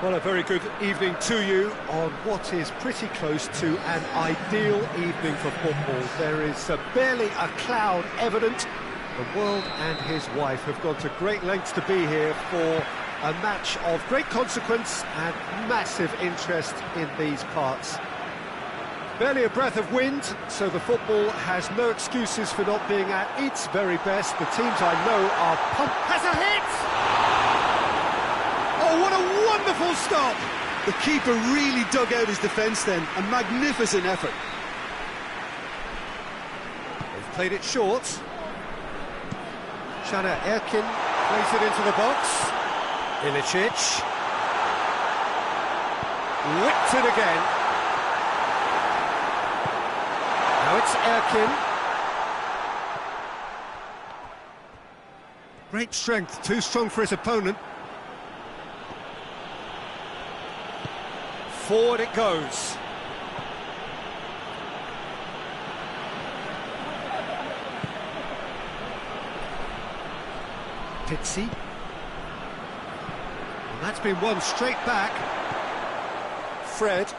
Well, a very good evening to you on what is pretty close to an ideal evening for football. There is barely a cloud evident. The world and his wife have gone to great lengths to be here for a match of great consequence and massive interest in these parts. Barely a breath of wind, so the football has no excuses for not being at its very best. The teams I know are pumped. Has a hit! Oh, what a wonderful stop! The keeper really dug out his defence then. A magnificent effort. They've played it short. Shana Erkin plays it into the box. Ilicic. Whipped it again. Now it's Erkin. Great strength, too strong for his opponent. Forward it goes. Pizzi. And that's been won straight back. Fred.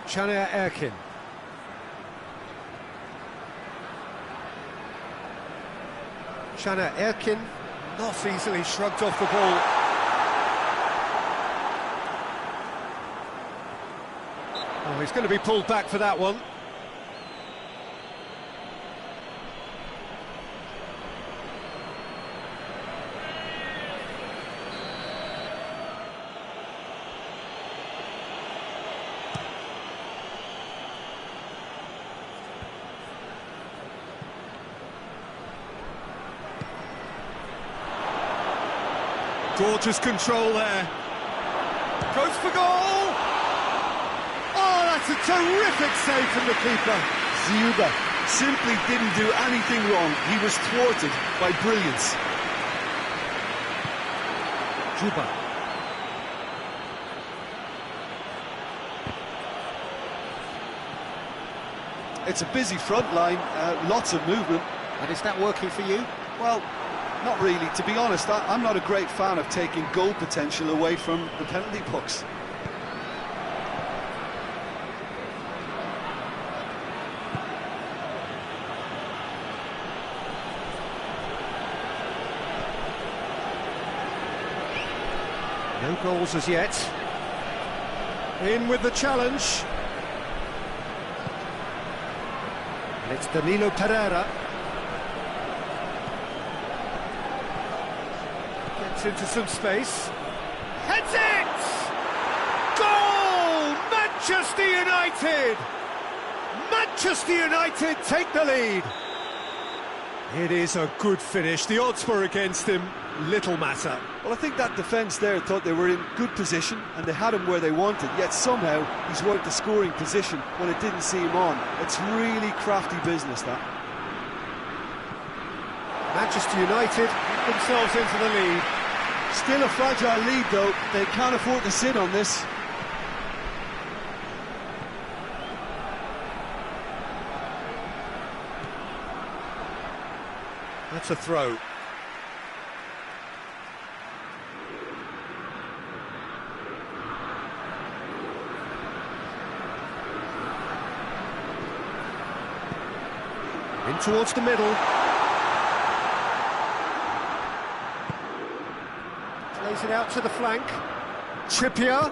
Shana Erkin. Shana Erkin, not easily shrugged off the ball. Oh, he's going to be pulled back for that one. Gorgeous control there. Goes for goal! Oh, that's a terrific save from the keeper. Ziuda simply didn't do anything wrong. He was thwarted by brilliance. Juba. It's a busy front line, lots of movement. And is that working for you? Well, not really. To be honest, I'm not a great fan of taking goal potential away from the penalty pucks. No goals as yet. In with the challenge. And it's Danilo Pereira. Gets into some space. Heads it! Goal! Manchester United! Manchester United take the lead. It is a good finish. The odds were against him. Little matter. Well, I think that defence there thought they were in good position and they had him where they wanted, yet somehow he's worked the scoring position when it didn't see him on. It's really crafty business, that. Manchester United get themselves into the lead. Still a fragile lead, though. They can't afford to sit on this. That's a throw. In towards the middle. Plays it out to the flank. Trippier.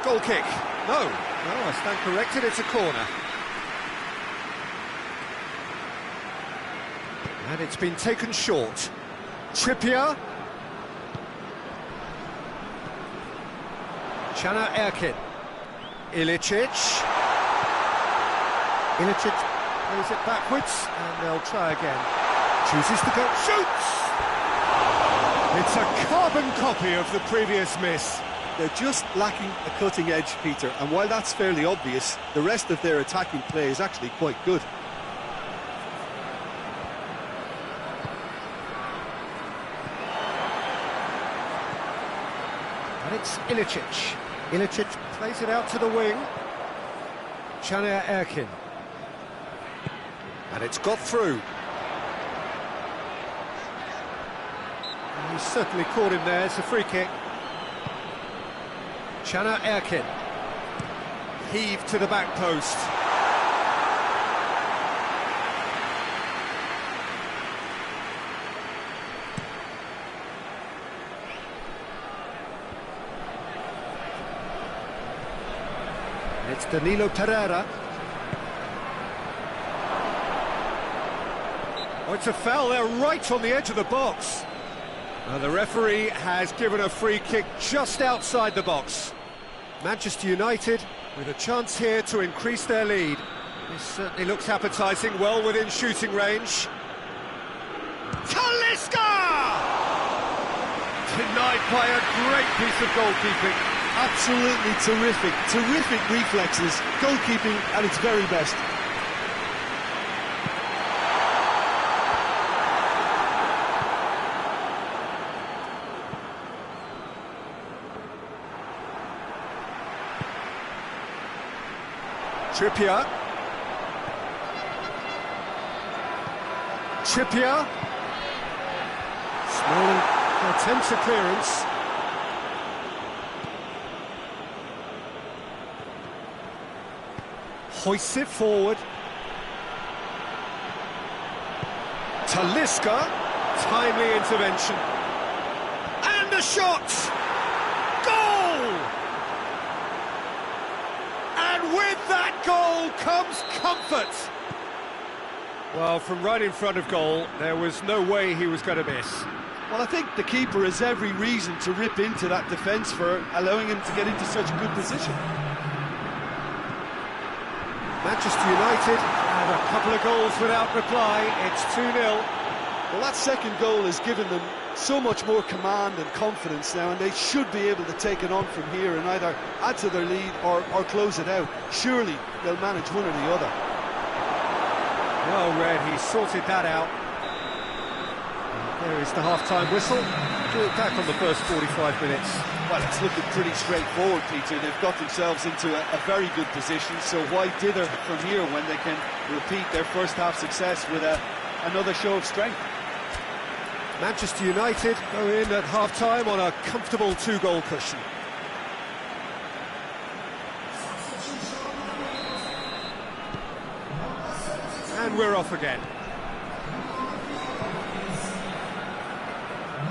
Goal kick. No, I stand corrected, it's a corner. And it's been taken short. Trippier. Shana Erkin. Ilicic. Ilicic plays it backwards, and they'll try again. Chooses to go. Shoots! It's a carbon copy of the previous miss. They're just lacking a cutting edge, Peter, and while that's fairly obvious, the rest of their attacking play is actually quite good. And it's Ilicic. Ilicic plays it out to the wing. Shana Erkin. And it's got through. And he's certainly caught him there. It's a free kick. Chana Erkin. Heave to the back post. It's Danilo Pereira. Oh, it's a foul there right on the edge of the box. Now the referee has given a free kick just outside the box. Manchester United with a chance here to increase their lead. This certainly looks appetising, well within shooting range. Talisca! Denied by a great piece of goalkeeping. Absolutely terrific, terrific reflexes, goalkeeping at its very best. Trippier. Smalling attempts a clearance. Hoists it forward. Talisca, timely intervention. And a shot! Goal! And with that goal comes comfort. Well, from right in front of goal, there was no way he was going to miss. Well, I think the keeper has every reason to rip into that defence for allowing him to get into such a good position. Manchester United have a couple of goals without reply. It's 2-0. Well, that second goal has given them so much more command and confidence now, and they should be able to take it on from here and either add to their lead or close it out. Surely they'll manage one or the other. Well read, he sorted that out. There is the half-time whistle. Do it back on the first 45 minutes. Well, it's looking pretty straightforward, Peter. They've got themselves into a very good position, so why dither from here when they can repeat their first half success with another show of strength? Manchester United go in at half-time on a comfortable 2-goal cushion. And we're off again.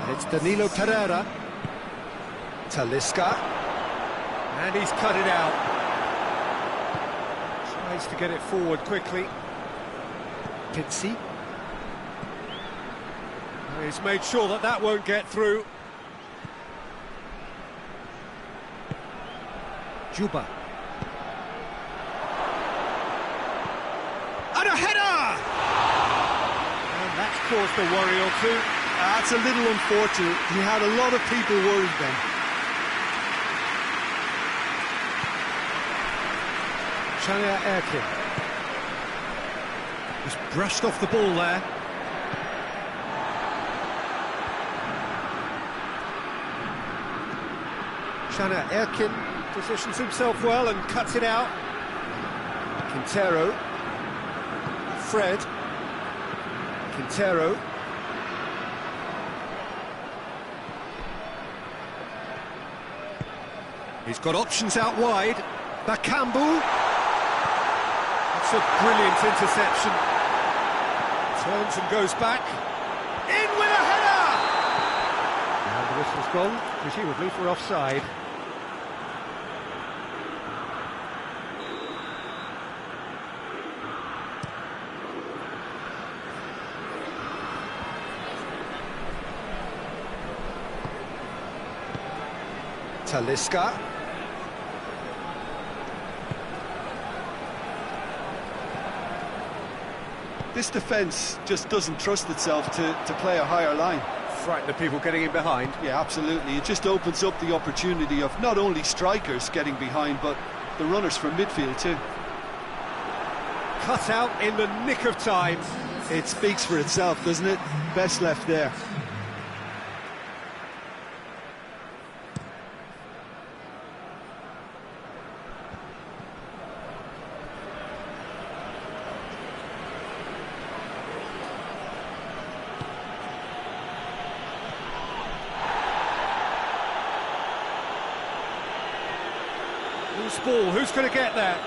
It's Danilo Pereira. Talisca. And he's cut it out. Tries to get it forward quickly. Pizzi. He's made sure that that won't get through. Juba. And a header! And that's caused a worry or two. That's a little unfortunate. He had a lot of people worried then. Chana Erkin. Just brushed off the ball there. Chana Erkin positions himself well and cuts it out. Quintero. Fred. Quintero. He's got options out wide. Bakambu. That's a brilliant interception. Turns and goes back. In with a header! And the whistle's gone, presumably for offside. Talisca. This defence just doesn't trust itself to play a higher line. Frighten the people getting in behind. Yeah, absolutely. It just opens up the opportunity of not only strikers getting behind, but the runners from midfield too. Cut out in the nick of time. It speaks for itself, doesn't it? Best left there. loose ball. Who's going to get there?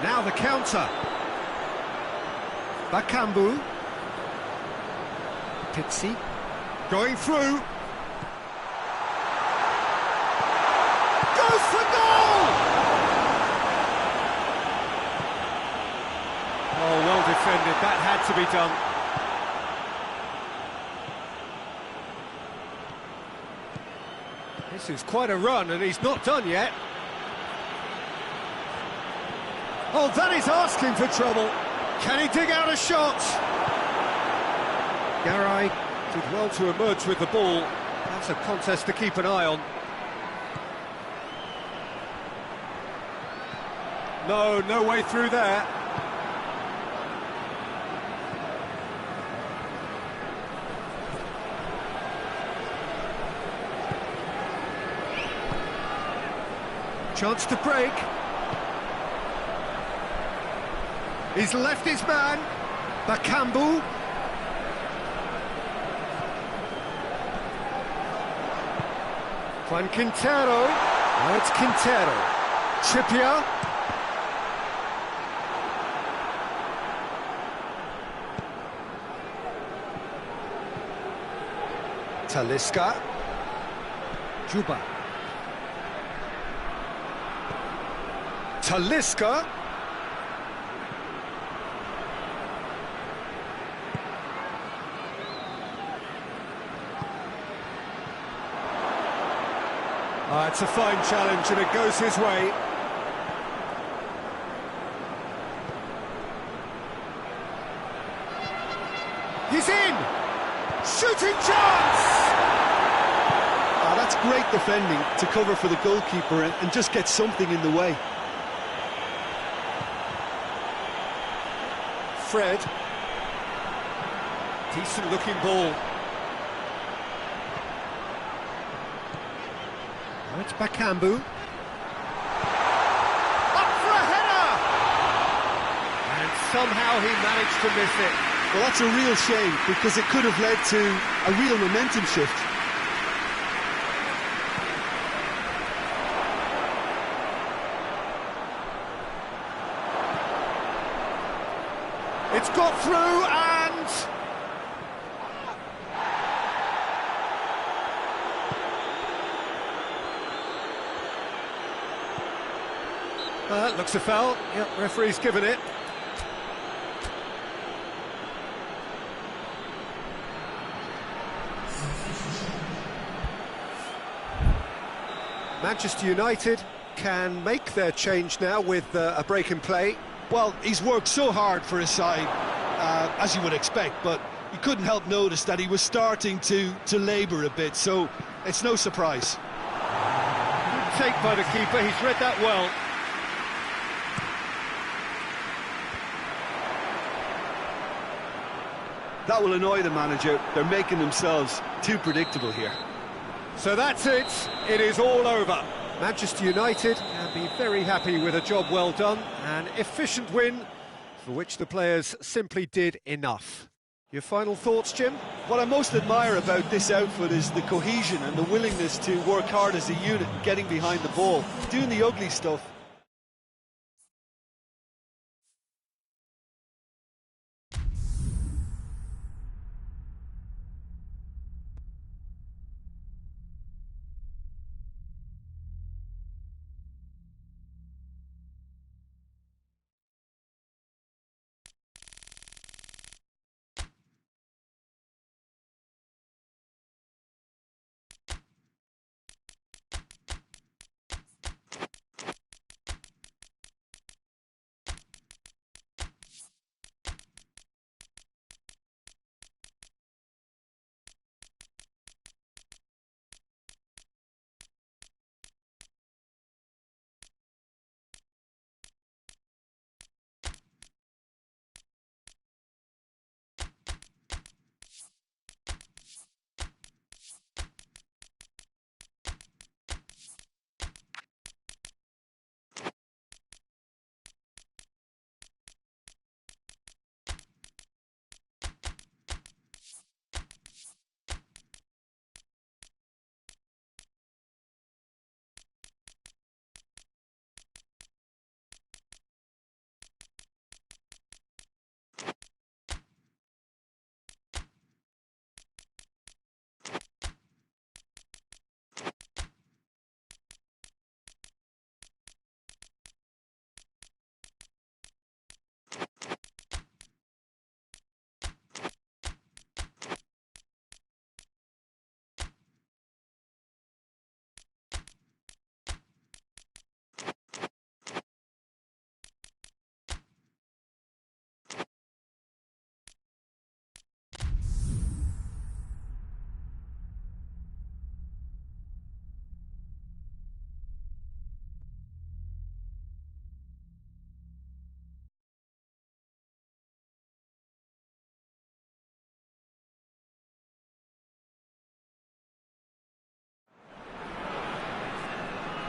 Now the counter. Bakambu. Pizzi. Going through. Goes for goal! Oh, well defended. That had to be done. This is quite a run, and he's not done yet. Oh, that is asking for trouble. Can he dig out a shot? Garay did well to emerge with the ball. That's a contest to keep an eye on. No way through there. Chance to break. He's left his man. Bakambu. Juan Quintero. Now it's Quintero. Trippier. Talisca. Juba. Talisca. It's a fine challenge and it goes his way. He's in! Shooting chance! That's great defending to cover for the goalkeeper and just get something in the way. Fred. Decent looking ball. Now it's Bakambu. Up for a header! And somehow he managed to miss it. Well, that's a real shame, because it could have led to a real momentum shift. It's got through and... looks a foul. Yep, referee's given it. Manchester United can make their change now with a break in play. Well, he's worked so hard for his side, as you would expect, but you couldn't help notice that he was starting to labour a bit, so it's no surprise. Good take by the keeper, he's read that well. That will annoy the manager. They're making themselves too predictable here. So that's it. It is all over. Manchester United can be very happy with a job well done. An efficient win for which the players simply did enough. Your final thoughts, Jim? What I most admire about this outfit is the cohesion and the willingness to work hard as a unit, getting behind the ball, doing the ugly stuff.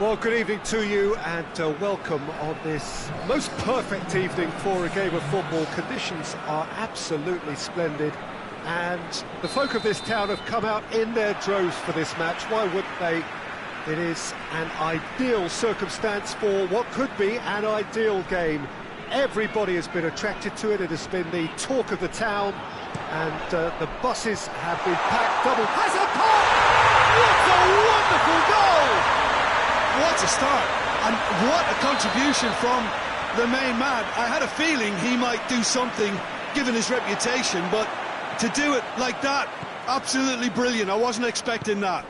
Well, good evening to you and welcome on this most perfect evening for a game of football. Conditions are absolutely splendid and the folk of this town have come out in their droves for this match. Why wouldn't they? It is an ideal circumstance for what could be an ideal game. Everybody has been attracted to it. It has been the talk of the town and the buses have been packed double. Has a pop! What a wonderful goal! What a start, and what a contribution from the main man. I had a feeling he might do something, given his reputation, but to do it like that, absolutely brilliant. I wasn't expecting that.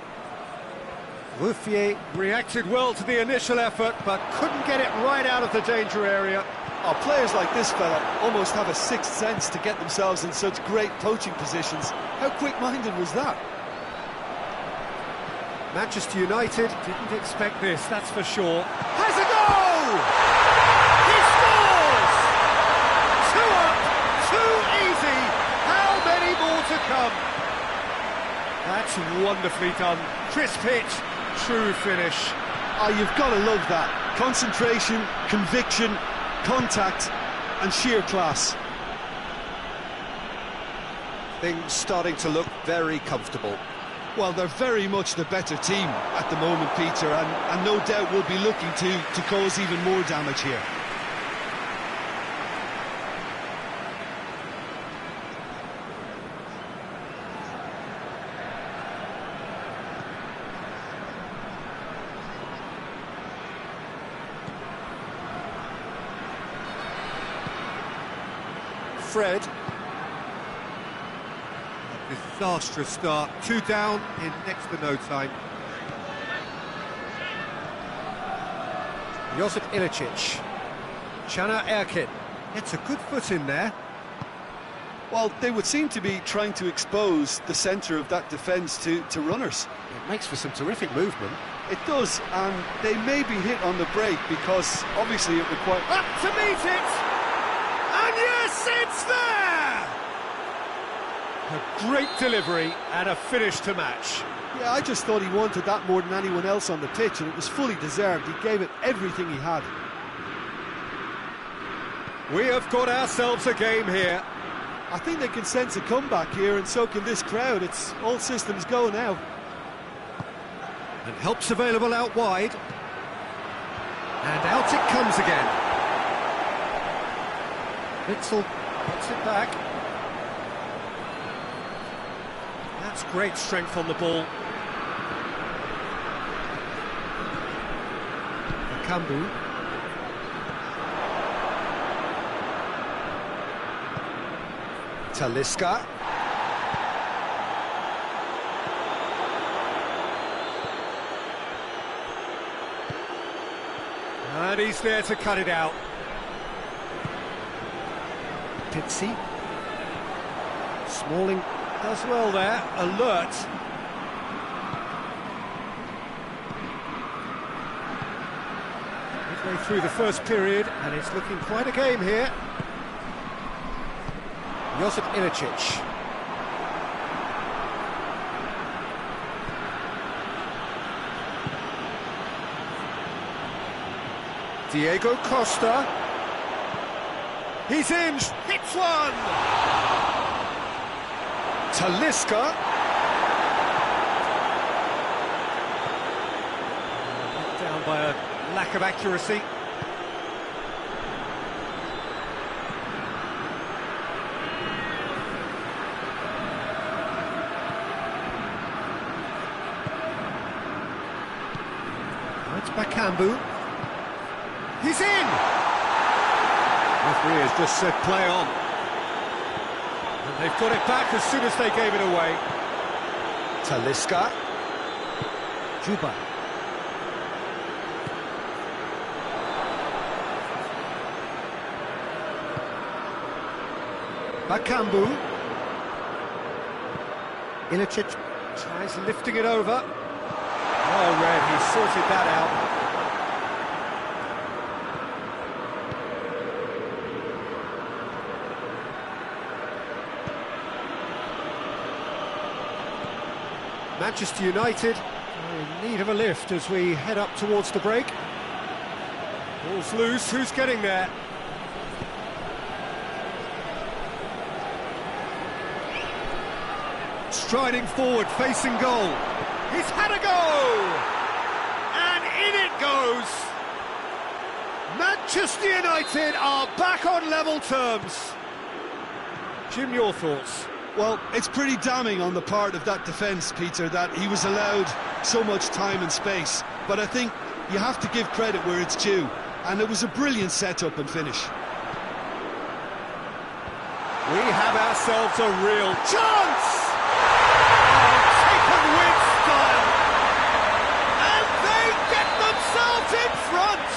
Ruffier reacted well to the initial effort, but couldn't get it right out of the danger area. Oh, players like this fella almost have a sixth sense to get themselves in such great poaching positions. How quick-minded was that? Manchester United didn't expect this, that's for sure. Has a goal! He scores! 2 up, too easy. How many more to come? That's wonderfully done. Crisp hit, true finish. Oh, you've got to love that. Concentration, conviction, contact, and sheer class. Things starting to look very comfortable. Well, they're very much the better team at the moment, Peter, and no doubt will be looking to cause even more damage here. Fred. Disastrous start. 2 down in next to no time. Josip Ilicic. Chana Erkin. It's a good foot in there. Well, they would seem to be trying to expose the centre of that defence to runners. It makes for some terrific movement. It does, and they may be hit on the break because obviously it requires... Up to meet it! And yes, it's there! A great delivery and a finish to match. Yeah, I just thought he wanted that more than anyone else on the pitch, and it was fully deserved. He gave it everything he had. We have got ourselves a game here. I think they can sense a comeback here, and so can this crowd. It's all systems go now. And help's available out wide. And out it comes again. Witzel puts it back. That's great strength on the ball. Kambu. Talisca. And he's there to cut it out. Pizzi. Smalling does well there, alert. Midway through the first period, and it's looking quite a game here. Josip Ilicic. Diego Costa. He's in, hits one! Talisca. Down by a lack of accuracy. It's Bakambu. He's in! Referee has just said play on. And they've got it back as soon as they gave it away. Talisca. Juba. Bakambu. Ilicic tries lifting it over. Oh, Red, he sorted that out. Manchester United In need of a lift as we head up towards the break. Ball's loose, who's getting there? Striding forward, facing goal. He's had a go! And in it goes! Manchester United are back on level terms. Jim, your thoughts? Well, it's pretty damning on the part of that defence, Peter, that he was allowed so much time and space. But I think you have to give credit where it's due. And it was a brilliant set-up and finish. We have ourselves a real chance! Oh, taken with style! And they get themselves in front!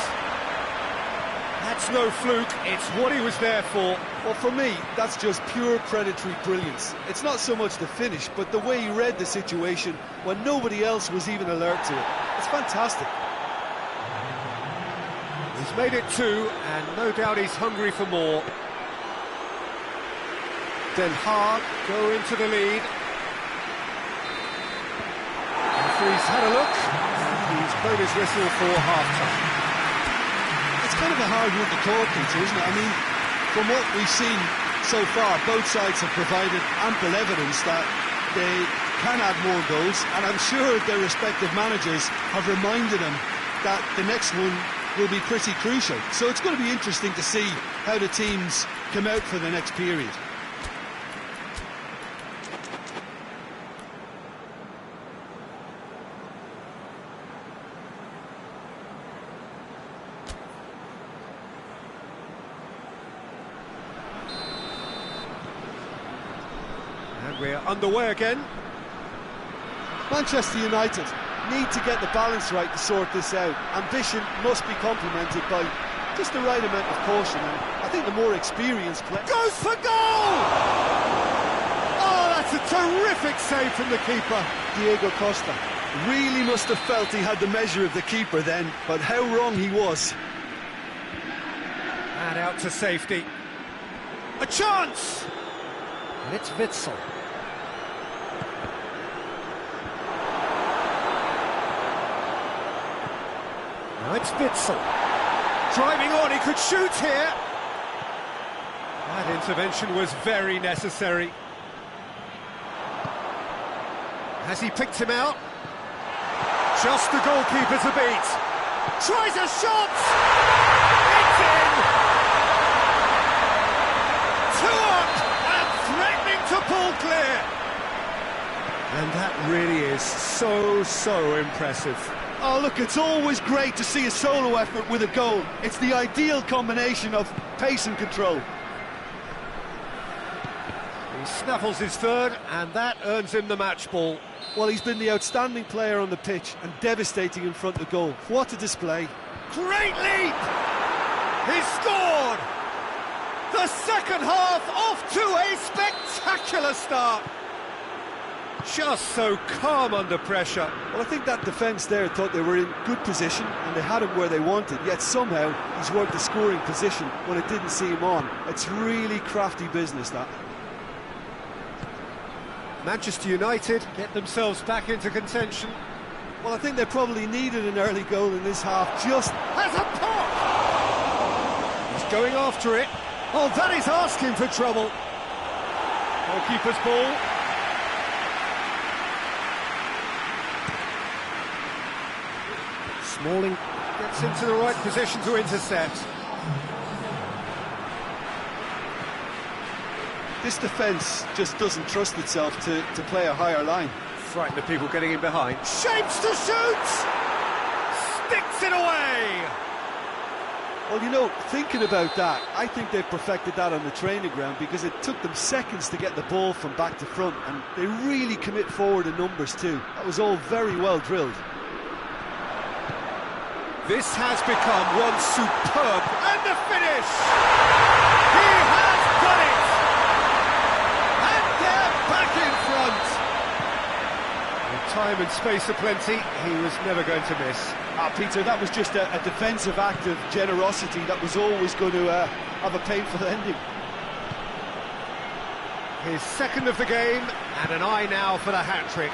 That's no fluke, it's what he was there for. Well, for me, that's just pure predatory brilliance. It's not so much the finish, but the way he read the situation when nobody else was even alert to it. It's fantastic. He's made it 2, and no doubt he's hungry for more. Den Haag go into the lead. Referee's had a look. He's blown his whistle for half-time. It's kind of a hard one to call, Peter, isn't it? I mean, from what we've seen so far, both sides have provided ample evidence that they can add more goals, and I'm sure their respective managers have reminded them that the next one will be pretty crucial. So it's going to be interesting to see how the teams come out for the next period. And we're underway again. Manchester United need to get the balance right to sort this out. Ambition must be complemented by just the right amount of caution, and I think the more experienced player Goes for goal! Oh, that's a terrific save from the keeper. Diego Costa really must have felt he had the measure of the keeper then, but how wrong he was. And out to safety. A chance! And it's Witsel. Now it's Witsel. Driving on, he could shoot here. That intervention was very necessary. Has he picked him out? Just the goalkeeper to beat. Tries a shot! It's in! 2 up and threatening to pull clear. And that really is so impressive. Oh, look, it's always great to see a solo effort with a goal. It's the ideal combination of pace and control. He snaffles his third, and that earns him the match ball. Well, he's been the outstanding player on the pitch and devastating in front of goal. What a display. Great leap! He's scored! The second half off to a spectacular start. Just so calm under pressure. Well, I think that defence there thought they were in good position and they had him where they wanted, yet somehow he's worked the scoring position when it didn't see him on. It's really crafty business, that. Manchester United get themselves back into contention. Well, I think they probably needed an early goal in this half. Just has a pop! He's going after it. Oh, that is asking for trouble. Goalkeeper's ball. Smalling gets into the right position to intercept. This defence just doesn't trust itself to play a higher line. Frighten the people getting in behind. Shapes to shoot! Sticks it away! Well, you know, thinking about that, I think they've perfected that on the training ground because it took them seconds to get the ball from back to front, and they really commit forward in numbers too. That was all very well drilled. This has become one superb, and the finish! He has done it! And they're back in front! With time and space aplenty, he was never going to miss. Peter, that was just a defensive act of generosity that was always going to have a painful ending. His second of the game, and an eye now for the hat-trick.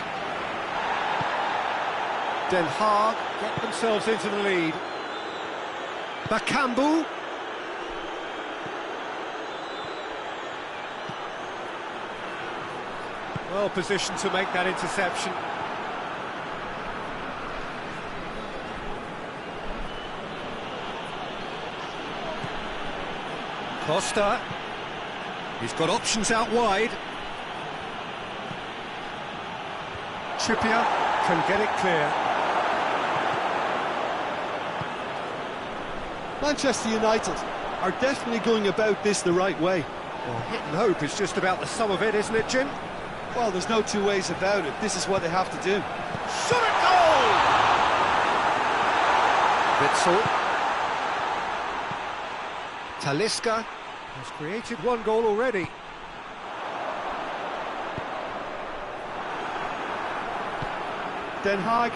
Den Haag get themselves into the lead. Bakambu. Well positioned to make that interception. Costa. He's got options out wide. Trippier can get it clear. Manchester United are definitely going about this the right way. Well, hit and hope is just about the sum of it, isn't it, Jim? Well, there's no two ways about it. This is what they have to do. Shot at goal! Witsel. Talisca has created one goal already. Den Haag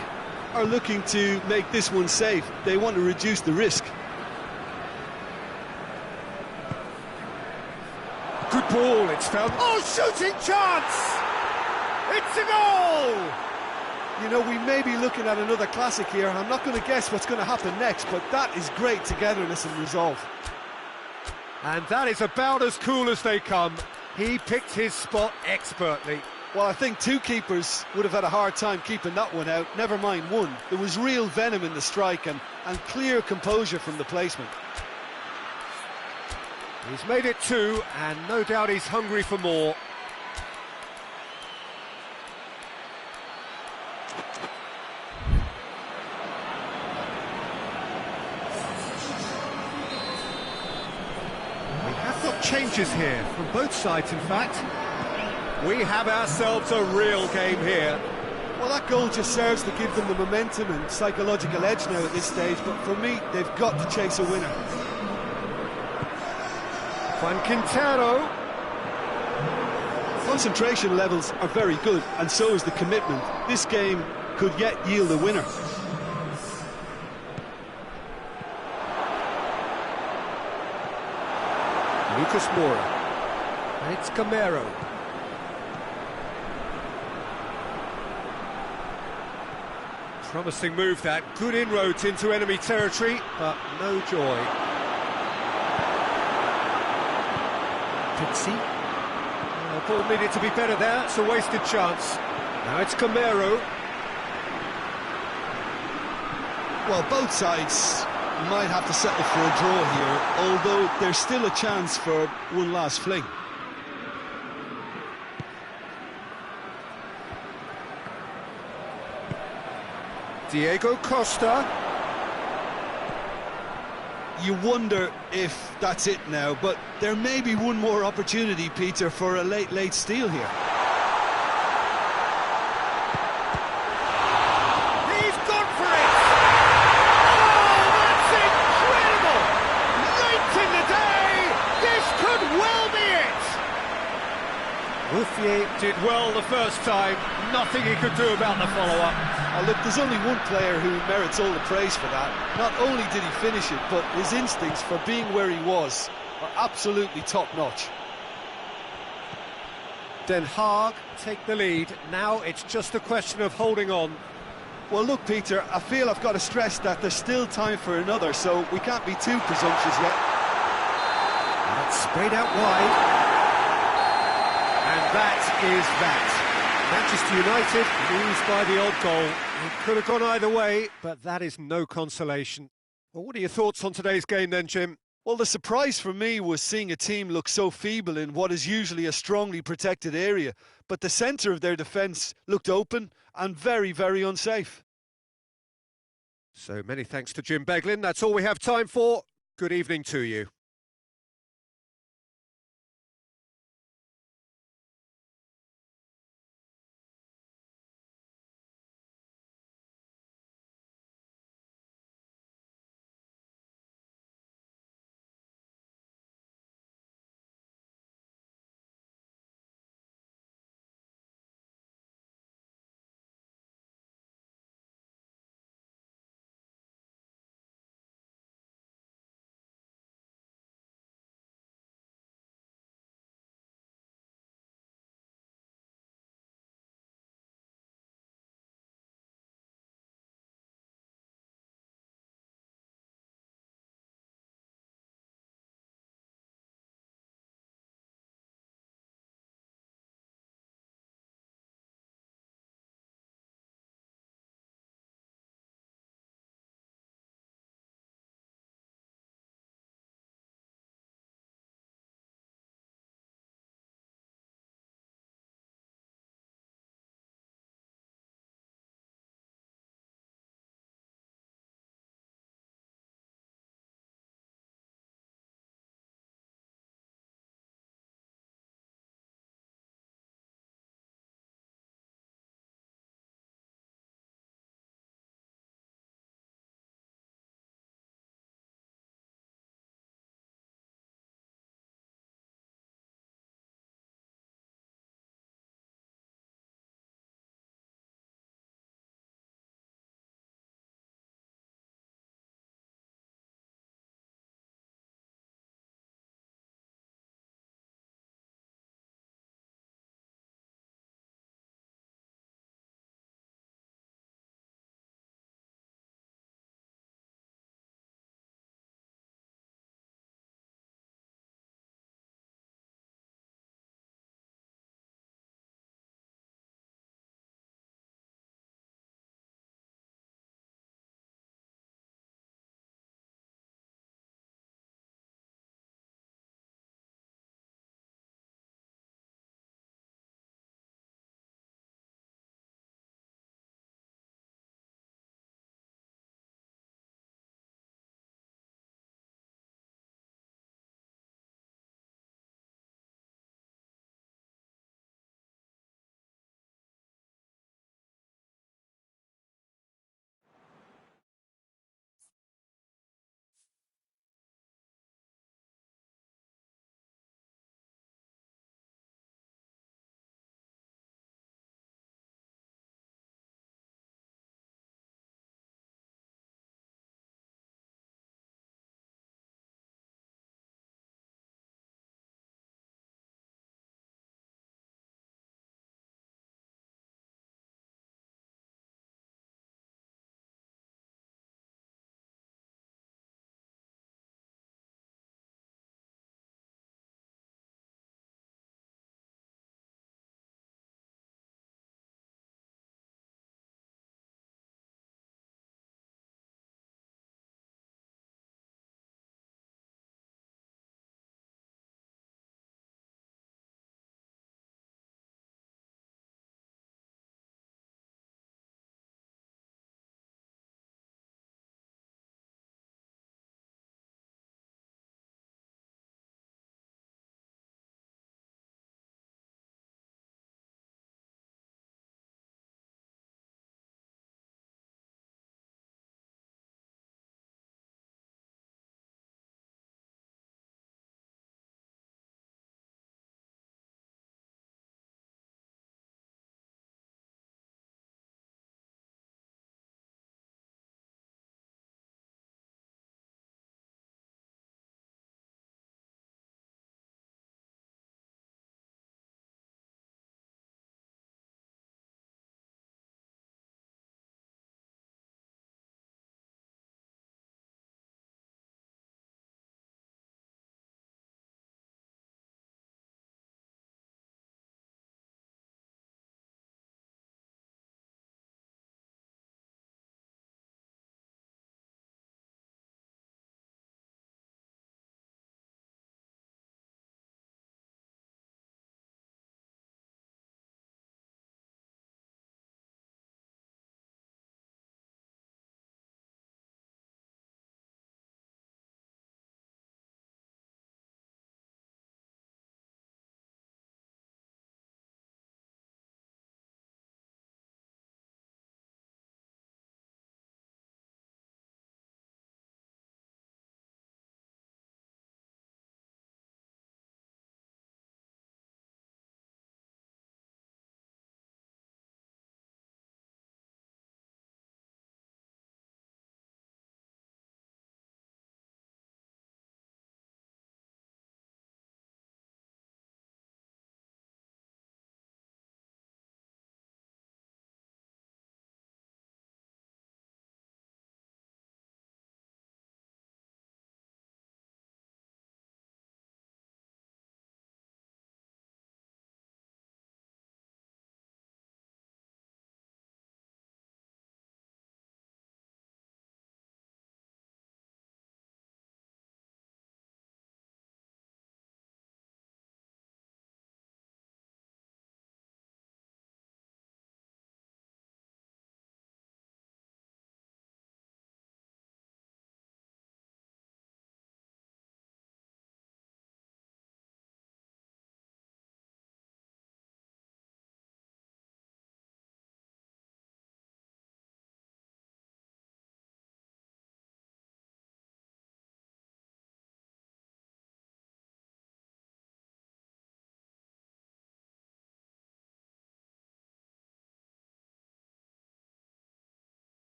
are looking to make this one safe. They want to reduce the risk. Good ball, it's found. Oh, shooting chance! It's a goal! You know, we may be looking at another classic here. I'm not going to guess what's going to happen next, but that is great togetherness and resolve. And that is about as cool as they come. He picked his spot expertly. Well, I think two keepers would have had a hard time keeping that one out, never mind one. There was real venom in the strike and clear composure from the placement. He's made it two, and no doubt he's hungry for more. We have got changes here, from both sides in fact. We have ourselves a real game here. Well, that goal just serves to give them the momentum and psychological edge now at this stage, but for me, they've got to chase a winner. Juan Quintero. Concentration levels are very good, and so is the commitment. This game could yet yield a winner. Lucas Moura. And it's Camero. Promising move that, good inroads into enemy territory, but no joy. Pizzi. The ball needed to be better there, it's a wasted chance. Now it's Camero. Well, both sides might have to settle for a draw here, although there's still a chance for one last fling. Diego Costa. You wonder if that's it now, but there may be one more opportunity, Peter, for a late steal here. He's gone for it! Oh, that's incredible! Late in the day, this could well be it! Bouffier did well the first time, nothing he could do about the follow-up. Look, there's only one player who merits all the praise for that. Not only did he finish it, but his instincts for being where he was are absolutely top-notch. Den Haag take the lead. Now it's just a question of holding on. Well, look, Peter, I feel I've got to stress that there's still time for another, so we can't be too presumptuous yet. That's sprayed out wide. And that is that. Manchester United lose by the odd goal. It could have gone either way, but that is no consolation. Well, what are your thoughts on today's game then, Jim? Well, the surprise for me was seeing a team look so feeble in what is usually a strongly protected area, but the centre of their defence looked open and very, very unsafe. So many thanks to Jim Beglin. That's all we have time for. Good evening to you.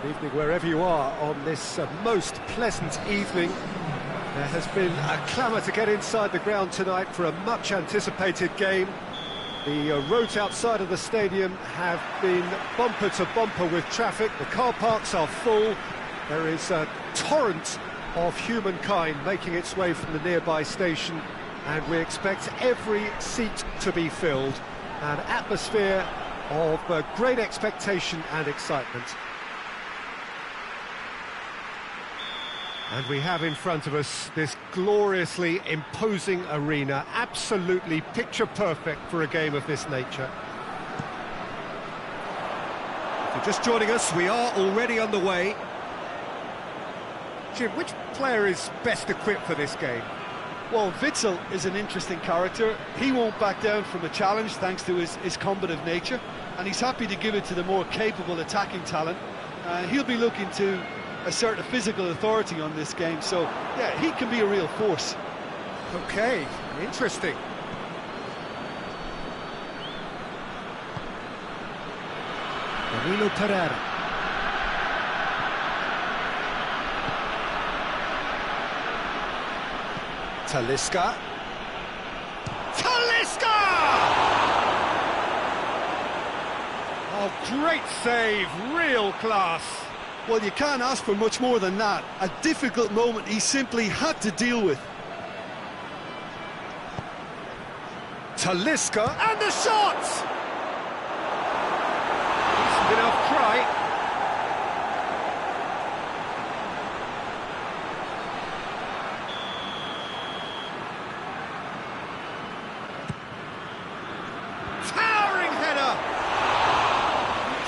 Good evening wherever you are on this most pleasant evening. There has been a clamour to get inside the ground tonight for a much-anticipated game. The roads outside of the stadium have been bumper to bumper with traffic. The car parks are full. There is a torrent of humankind making its way from the nearby station, and we expect every seat to be filled. An atmosphere of great expectation and excitement. And we have in front of us this gloriously imposing arena, absolutely picture perfect for a game of this nature. If you're just joining us, we are already on the way. Jim, which player is best equipped for this game? Well, Witsel is an interesting character. He won't back down from a challenge thanks to his combative nature, and he's happy to give it to the more capable attacking talent. He'll be looking to assert a physical authority on this game, so yeah, he can be a real force. Okay, interesting. Danilo Pereira. Talisca. Talisca! Oh, great save, real class. Well, you can't ask for much more than that. A difficult moment he simply had to deal with. Talisca, and the shot! Decent enough try. Towering header!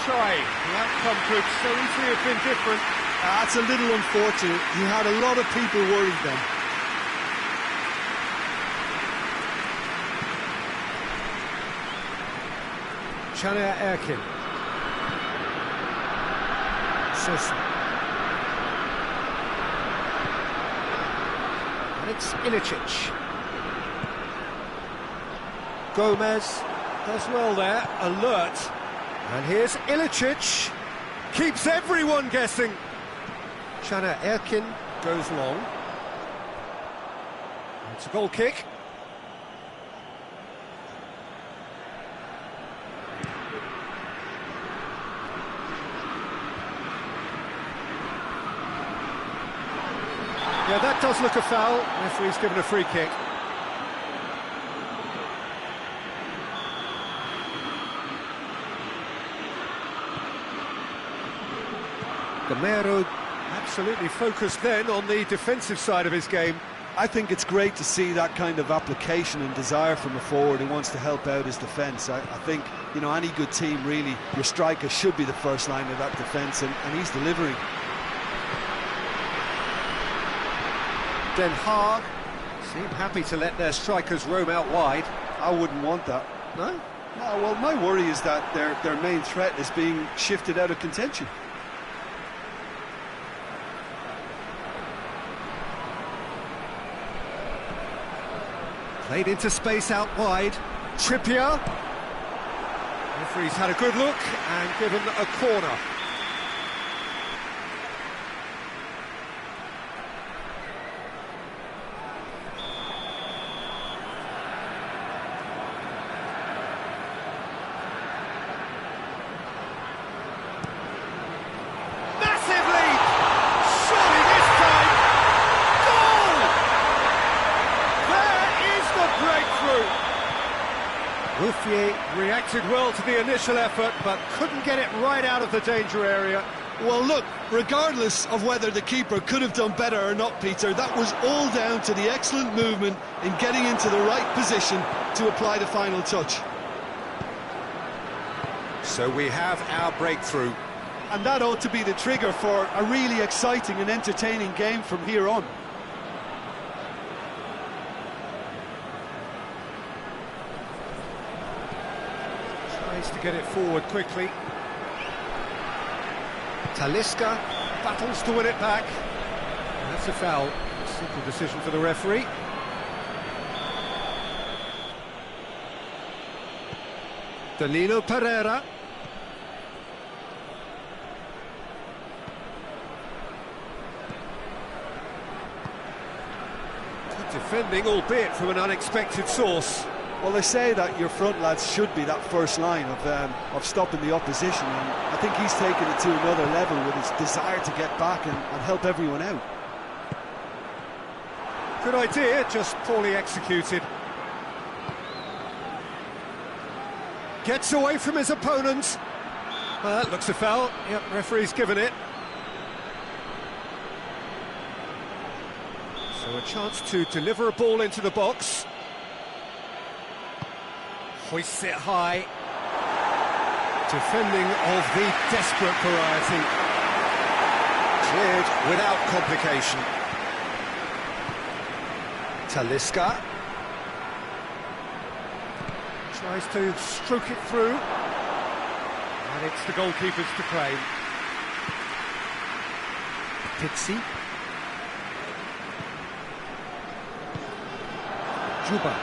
Try. The outcome could so easily have been different. That's a little unfortunate. He had a lot of people worried then. Caner Erkin. Sosa. And it's Ilicic. Gomez does well there, alert. And here's Ilicic, keeps everyone guessing. Caner Erkin goes long. It's a goal kick. Yeah, that does look a foul. Referee's given a free kick. Gamero absolutely focused then on the defensive side of his game. I think it's great to see that kind of application and desire from a forward who wants to help out his defence. I think, you know, any good team, really, your striker should be the first line of that defence, and he's delivering. Den Haag seem happy to let their strikers roam out wide. I wouldn't want that. No? No, well, my worry is that their main threat is being shifted out of contention. Played into space out wide. Trippier. Referee's had a good look and given a corner. Bouffier reacted well to the initial effort, but couldn't get it right out of the danger area. Well, look, regardless of whether the keeper could have done better or not, Peter, that was all down to the excellent movement in getting into the right position to apply the final touch. So we have our breakthrough. And that ought to be the trigger for a really exciting and entertaining game from here on. Tries to get it forward quickly. Talisca battles to win it back. And that's a foul. Simple decision for the referee. Danilo Pereira. Defending, albeit from an unexpected source. Well, they say that your front lads should be that first line of stopping the opposition, and I think he's taken it to another level with his desire to get back and help everyone out. Good idea, just poorly executed. Gets away from his opponent. Well, that looks a foul. Yep, referee's given it. So a chance to deliver a ball into the box. Hoists it high. Defending of the desperate variety. Cleared without complication. Talisca. Tries to stroke it through. And it's the goalkeepers to claim. Pizzi. Juba.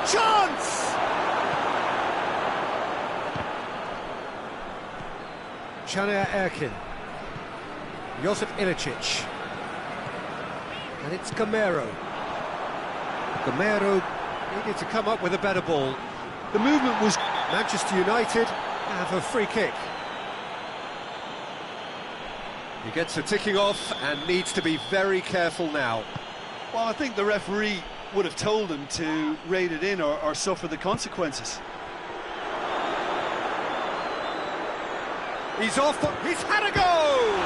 Chance! Chania Erkin. Josip Ilicic. And it's Gamero. Gamero needed to come up with a better ball. The movement was... Manchester United have a free kick. He gets a ticking off and needs to be very careful now. Well, I think the referee would have told him to rate it in or suffer the consequences. He's off, he's had a go!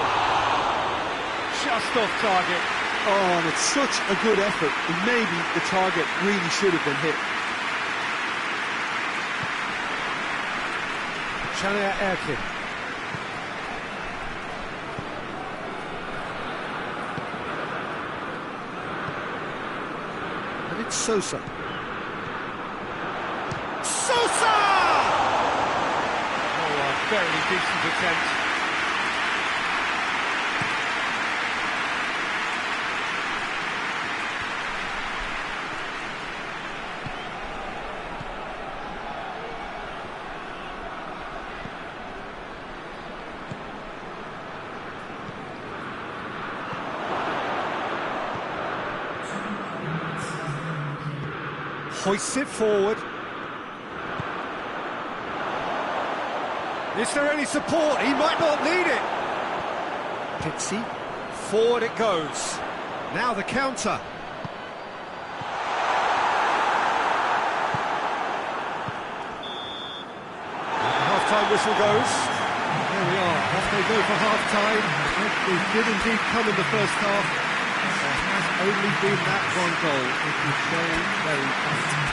Just off target. Oh, and it's such a good effort, and maybe the target really should have been hit. Chania Erkin. And it's Sosa. Sosa! Oh, a very decent attempt. Hoists it forward. Is there any support? He might not need it. Pizzi. Forward it goes. Now the counter. Half-time whistle goes. There we are. Off they go for half-time. It did indeed come in the first half. There has only been that one goal. It was very, very tight.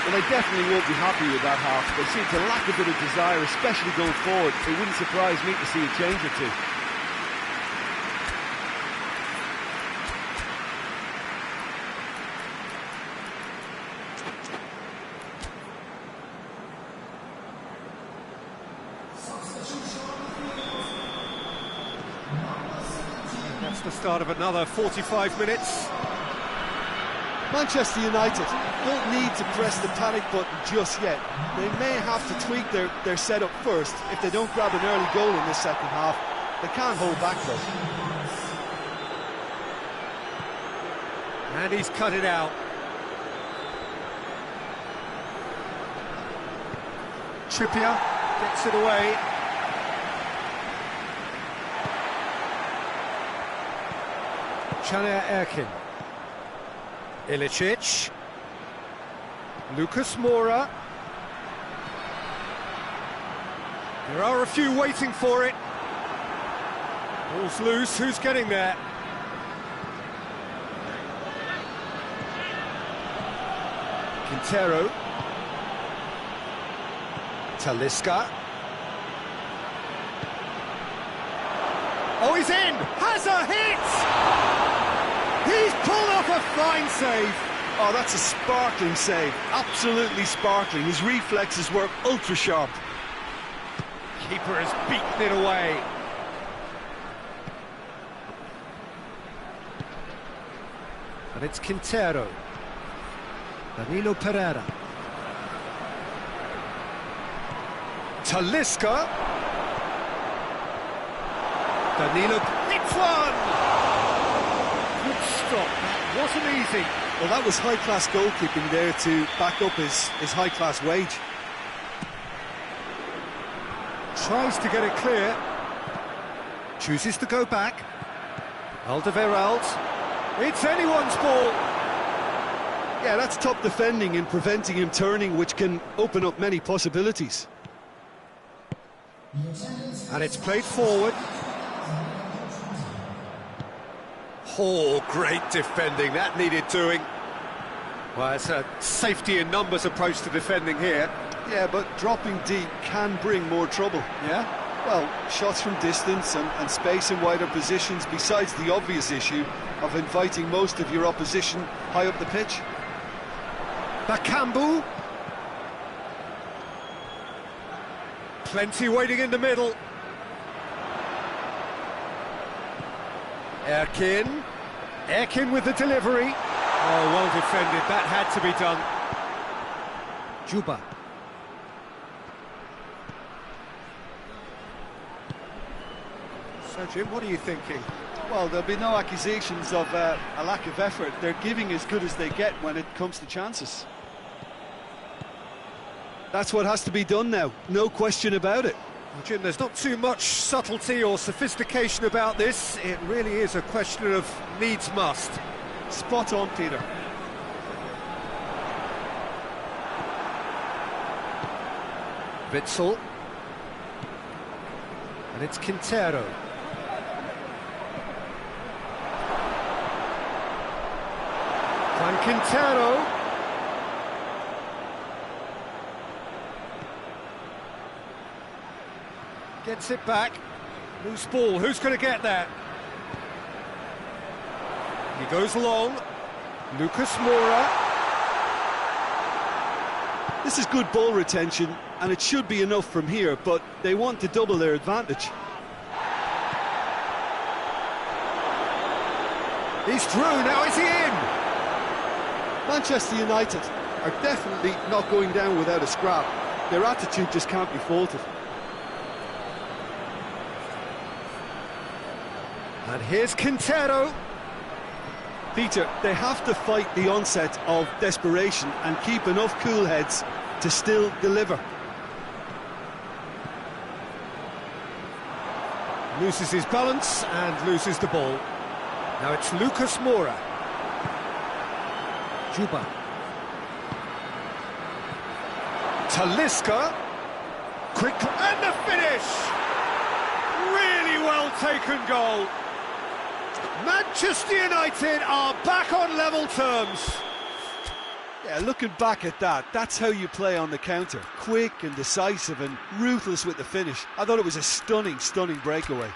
Well, they definitely won't be happy with that half. They seem to lack a bit of desire, especially going forward. It wouldn't surprise me to see a change or two. That's the start of another 45 minutes. Manchester United don't need to press the panic button just yet. They may have to tweak their setup first. If they don't grab an early goal in this second half, they can't hold back though. And he's cut it out. Trippier gets it away. Chania Erkin. Ilicic. Lucas Moura. There are a few waiting for it. Ball's loose, who's getting there? Quintero. Talisca. Oh, he's in! Has a hit! He's pulled off a fine save. Oh, that's a sparkling save. Absolutely sparkling. His reflexes work ultra sharp. Keeper has beaten it away. And it's Quintero. Danilo Pereira. Talisca. Danilo, it's one! Good stop, that wasn't easy. Well, that was high-class goalkeeping there to back up his high-class wage. Tries to get it clear. Chooses to go back. Alderweireld. It's anyone's ball. Yeah, that's top defending and preventing him turning, which can open up many possibilities. And it's played forward. Oh, great defending. That needed doing. Well, it's a safety in numbers approach to defending here. Yeah, but dropping deep can bring more trouble. Yeah? Well, shots from distance and space in wider positions, besides the obvious issue of inviting most of your opposition high up the pitch. Bakambu. Plenty waiting in the middle. Erkin with the delivery. Oh, well defended. That had to be done. Juba. So, Jim, what are you thinking? Well, there'll be no accusations of a lack of effort. They're giving as good as they get when it comes to chances. That's what has to be done now, no question about it. Well, Jim, there's not too much subtlety or sophistication about this. It really is a question of needs must. Spot on, Peter. Witsel. And it's Quintero. Juan Quintero. Gets it back. Loose ball. Who's going to get that? He goes long. Lucas Moura. This is good ball retention, and it should be enough from here, but they want to double their advantage. He's through. Now is he in? Manchester United are definitely not going down without a scrap. Their attitude just can't be faulted. And here's Quintero. Peter, they have to fight the onset of desperation and keep enough cool heads to still deliver. Loses his balance and loses the ball. Now it's Lucas Moura. Juba. Talisca. Quick, and the finish! Really well taken goal. Manchester United are back on level terms. Yeah, looking back at that, that's how you play on the counter. Quick and decisive and ruthless with the finish. I thought it was a stunning, stunning breakaway.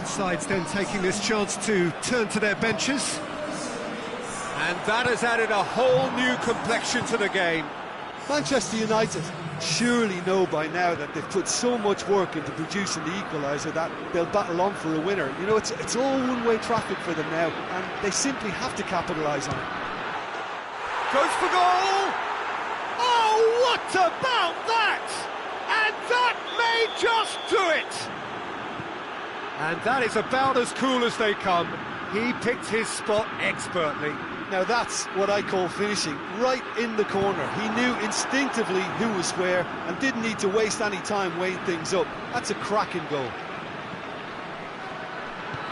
Both sides then taking this chance to turn to their benches. And that has added a whole new complexion to the game. Manchester United surely know by now that they've put so much work into producing the equaliser that they'll battle on for a winner. You know, it's all one-way traffic for them now, and they simply have to capitalise on it. Goes for goal! Oh, what about that? And that may just do it! And that is about as cool as they come. He picked his spot expertly. Now that's what I call finishing, right in the corner. He knew instinctively who was where and didn't need to waste any time weighing things up. That's a cracking goal.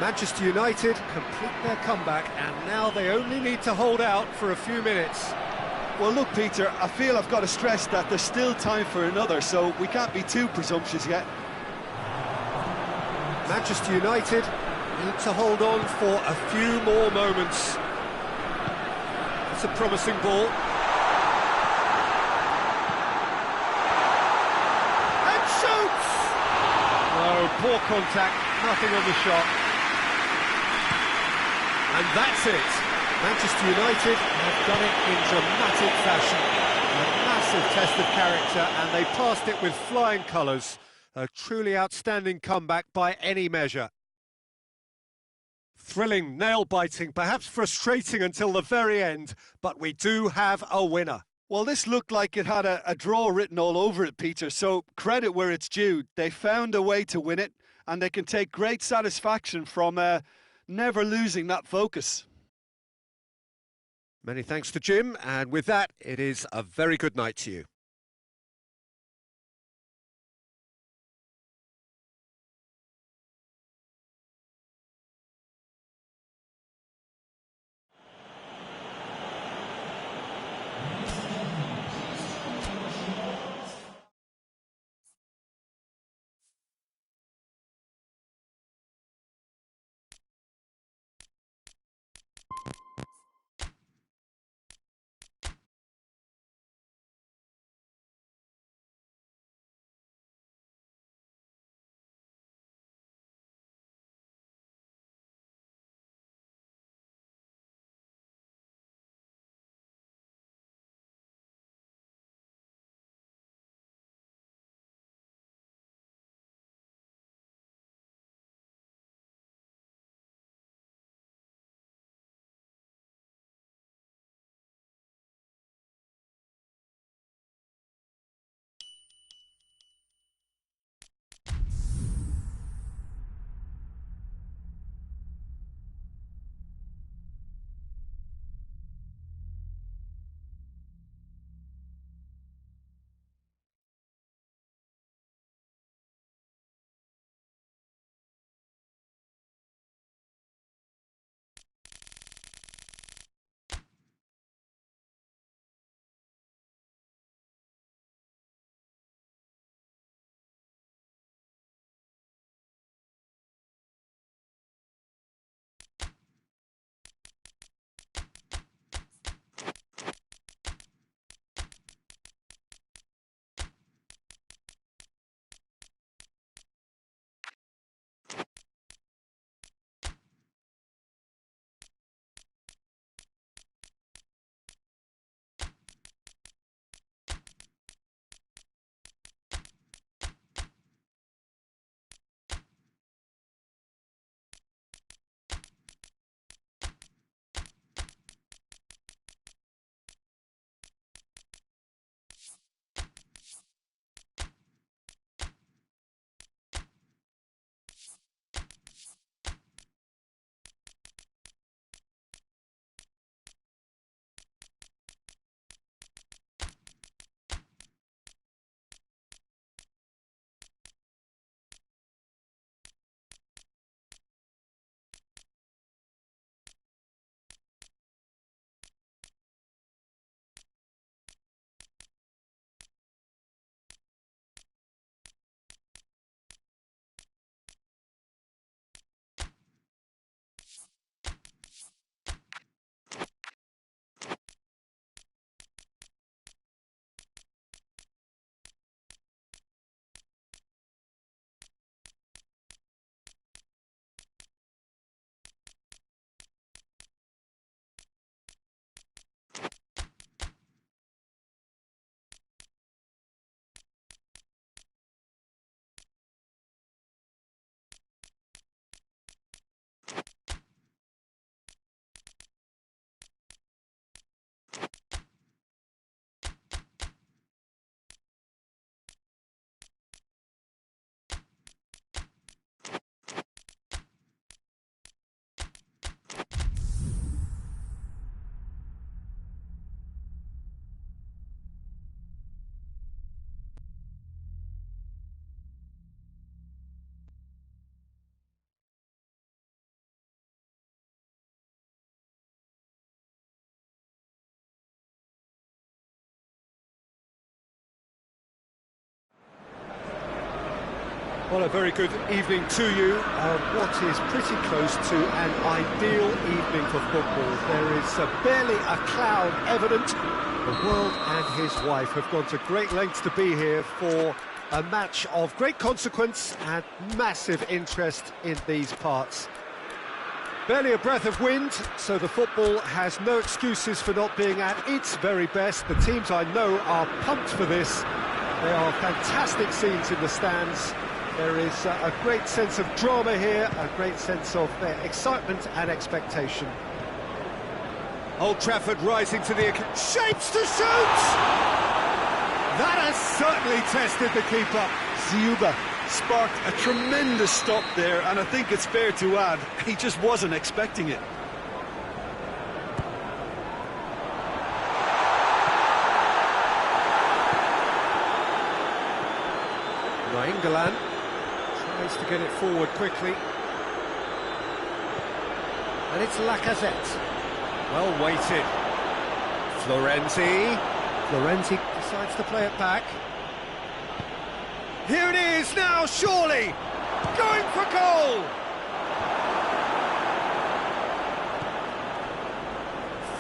Manchester United complete their comeback, and now they only need to hold out for a few minutes. Well, look, Peter, I feel I've got to stress that there's still time for another, so we can't be too presumptuous yet. Manchester United need to hold on for a few more moments. It's a promising ball. And shoots! No, poor contact, nothing on the shot. And that's it. Manchester United have done it in dramatic fashion. A massive test of character, and they passed it with flying colours. A truly outstanding comeback by any measure. Thrilling, nail-biting, perhaps frustrating until the very end, but we do have a winner. Well, this looked like it had a draw written all over it, Peter, so credit where it's due. They found a way to win it, and they can take great satisfaction from never losing that focus. Many thanks to Jim, and with that, it is a very good night to you. Well, a very good evening to you on what is pretty close to an ideal evening for football. There is barely a cloud evident. The world and his wife have gone to great lengths to be here for a match of great consequence and massive interest in these parts. Barely a breath of wind, so the football has no excuses for not being at its very best. The teams I know are pumped for this. There are fantastic scenes in the stands. There is a great sense of drama here, a great sense of excitement and expectation. Old Trafford rising to the occasion. Shapes to shoot! That has certainly tested the keeper. Ziuba sparked a tremendous stop there, and I think it's fair to add, he just wasn't expecting it. England tries to get it forward quickly. And it's Lacazette. Well weighted. Florenzi decides to play it back. Here it is now, surely! Going for goal!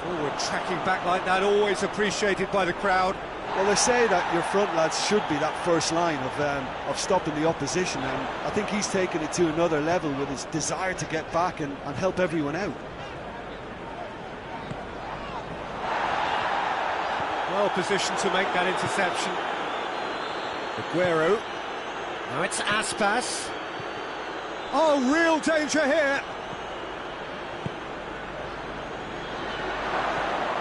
Forward tracking back like that, always appreciated by the crowd. Well, they say that your front lads should be that first line of stopping the opposition, and I think he's taken it to another level with his desire to get back and help everyone out. Well positioned to make that interception. Aguero. Now it's Aspas. Oh, real danger here.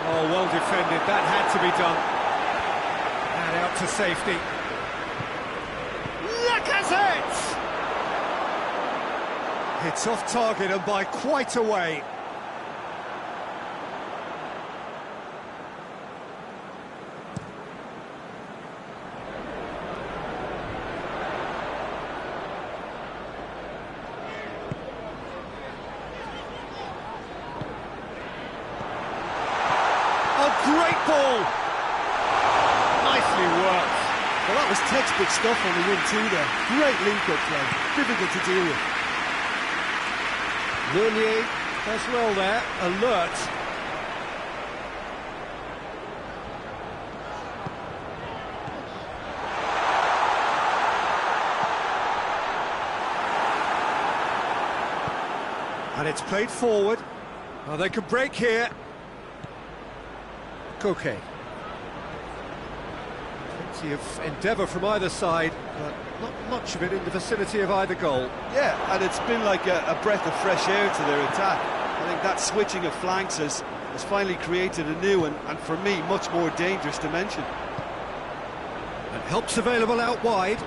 Oh, well defended. That had to be done. And out to safety. Lacazette! It's off target and by quite a way. Great ball! Nicely worked. Well, that was textbook stuff on the win too there. Great link-up play, difficult to deal with. Meunier does well there, alert. And it's played forward. Oh, they can break here. Okay. Plenty of endeavour from either side, but not much of it in the vicinity of either goal. Yeah, and it's been like a breath of fresh air to their attack. I think that switching of flanks has finally created a new and for me, much more dangerous dimension. And help's available out wide.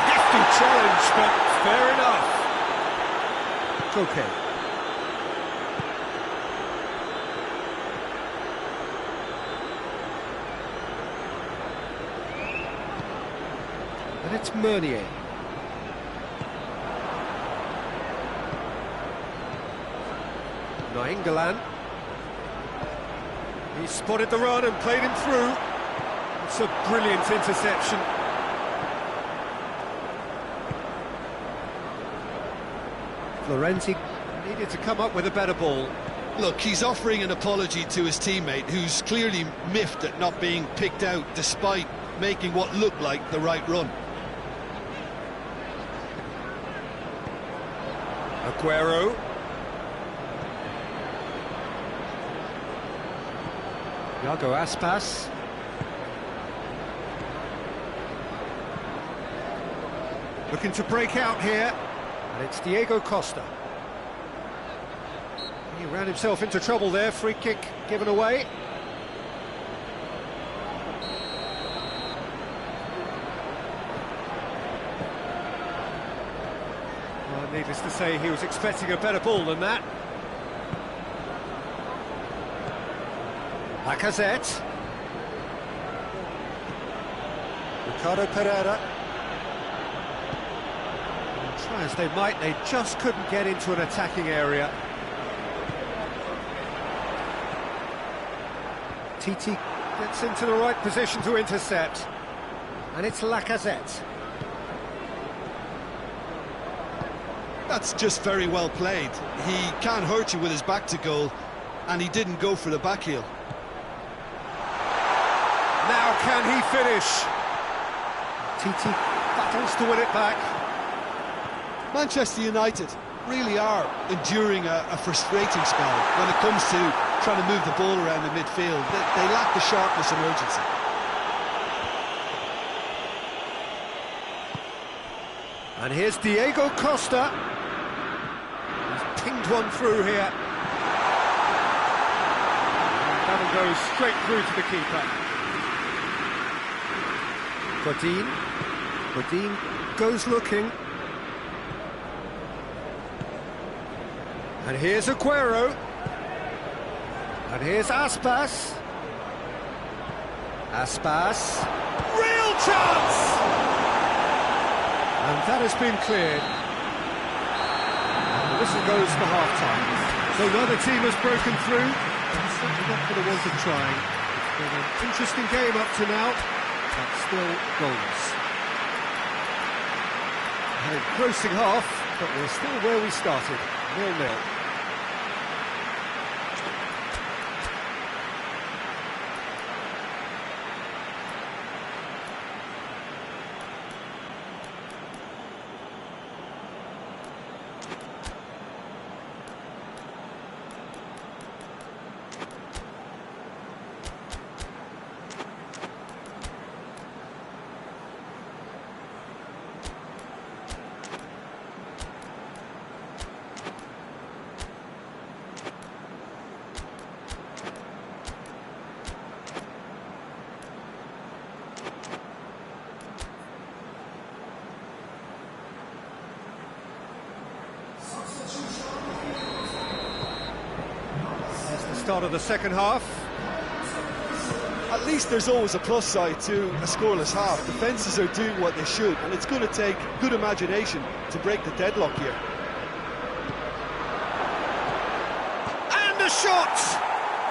Hefty challenge, but fair enough. Okay. And it's Meunier. Nainggolan. He spotted the run and played him through. It's a brilliant interception. Florenzi needed to come up with a better ball. Look, he's offering an apology to his teammate, who's clearly miffed at not being picked out despite making what looked like the right run. Aguero. Iago Aspas. Looking to break out here. And it's Diego Costa. He ran himself into trouble there. Free kick given away. Needless to say, he was expecting a better ball than that. Lacazette. Ricardo Pereira. And try as they might, they just couldn't get into an attacking area. Titi Gets into the right position to intercept. And it's Lacazette. That's just very well played. He can't hurt you with his back to goal, and he didn't go for the back heel. Now can he finish? Titi battles to win it back. Manchester United really are enduring a frustrating spell when it comes to trying to move the ball around the midfield. They lack the sharpness and urgency. And here's Diego Costa. He's pinged one through here. And that'll go straight through to the keeper. Godin goes looking. And here's Aguero. And here's Aspas. Aspas. Real chance! And that has been cleared. The whistle goes for half-time. So neither team has broken through. It's certainly not for the want of trying. It's been an interesting game up to now, but still goalless. An engrossing half, but we're still where we started, 0-0. Start of the second half. At least there's always a plus side to a scoreless half. Defences are doing what they should, and it's going to take good imagination to break the deadlock here. And a shot!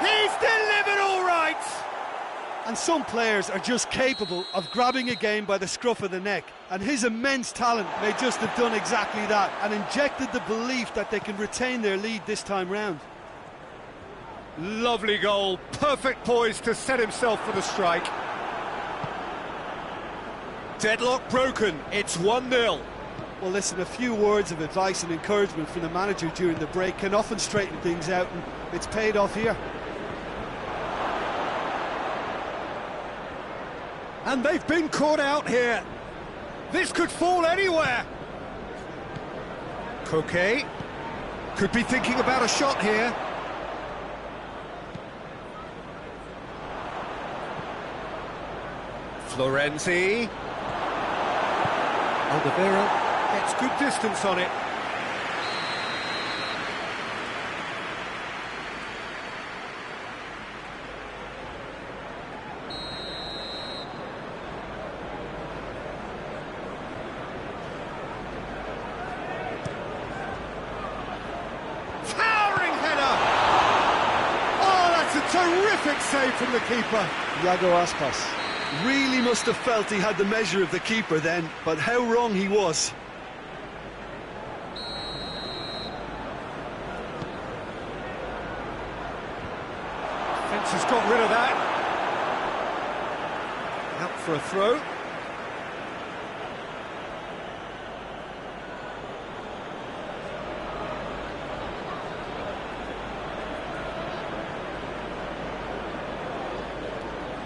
He's delivered all right! And some players are just capable of grabbing a game by the scruff of the neck, and his immense talent may just have done exactly that and injected the belief that they can retain their lead this time round. Lovely goal, perfect poise to set himself for the strike. Deadlock broken, it's 1-0. Well, listen, a few words of advice and encouragement from the manager during the break can often straighten things out, and it's paid off here. And they've been caught out here. This could fall anywhere. Koke could be thinking about a shot here. Florenzi. Alderweireld gets good distance on it. Towering header! Oh, that's a terrific save from the keeper. Iago Aspas really must have felt he had the measure of the keeper then, but how wrong he was. Fence has got rid of that. Out for a throw.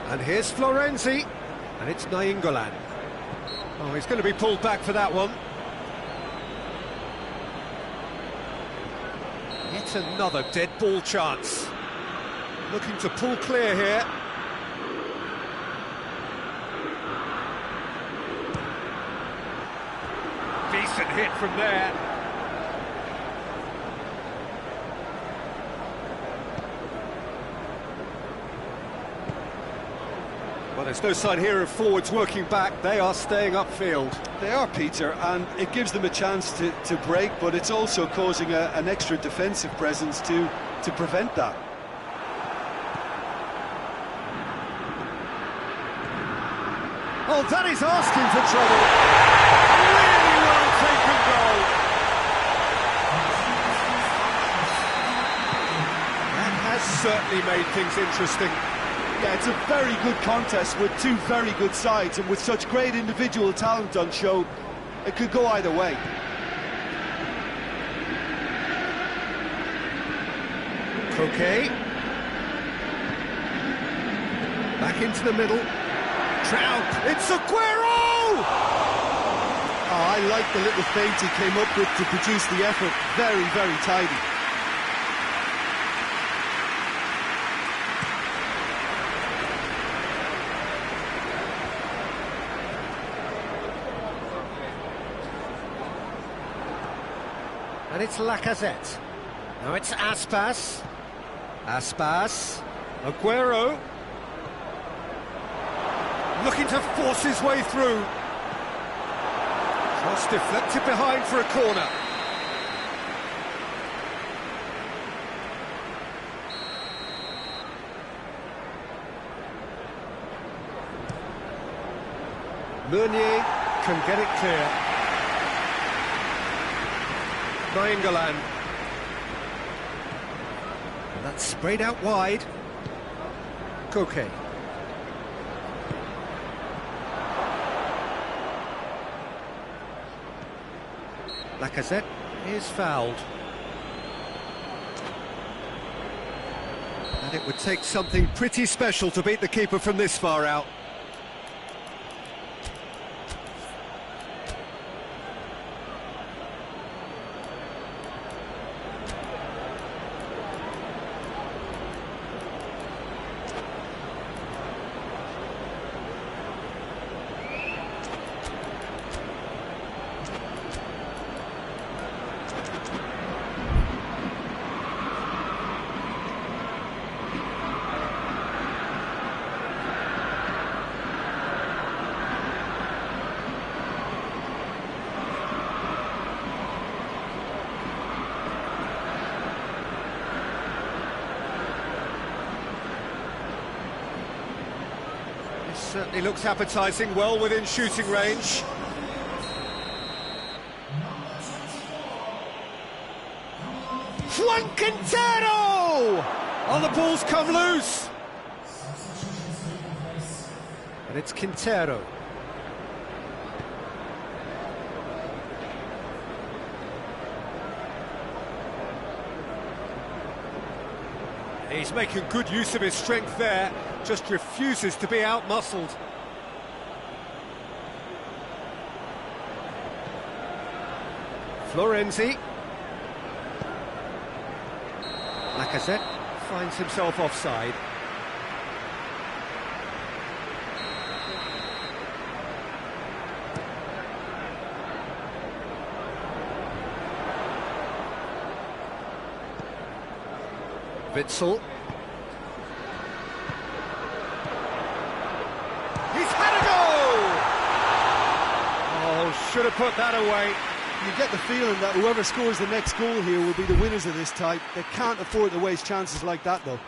And here's Florenzi, and it's Nainggolan. Oh, he's going to be pulled back for that one. Yet another dead ball chance. Looking to pull clear here. Decent hit from there. Well, there's no sign here of forwards working back. They are staying upfield. They are, Peter, and it gives them a chance to break, but it's also causing an extra defensive presence to prevent that. Well, that is asking for trouble. Really well taken goal. That has certainly made things interesting. Yeah, it's a very good contest with two very good sides, and with such great individual talent on show, it could go either way. Coquet. Back into the middle. Trout. It's Aguero! Oh, I like the little feint he came up with to produce the effort. Very, very tidy. And it's Lacazette. Now it's Aspas. Aspas. Aguero. Looking to force his way through. Cross deflected behind for a corner. Meunier can get it clear. Nainggolan. That's sprayed out wide. Coquet. Lacazette is fouled. And it would take something pretty special to beat the keeper from this far out. Certainly looks appetising, well within shooting range. Juan Quintero! Oh, the ball's come loose! And it's Quintero. He's making good use of his strength there, just refuses to be out-muscled. Florenzi. Lacazette finds himself offside. Witsel. He's had a goal! Oh, should have put that away. You get the feeling that whoever scores the next goal here will be the winners of this tie. They can't afford to waste chances like that, though.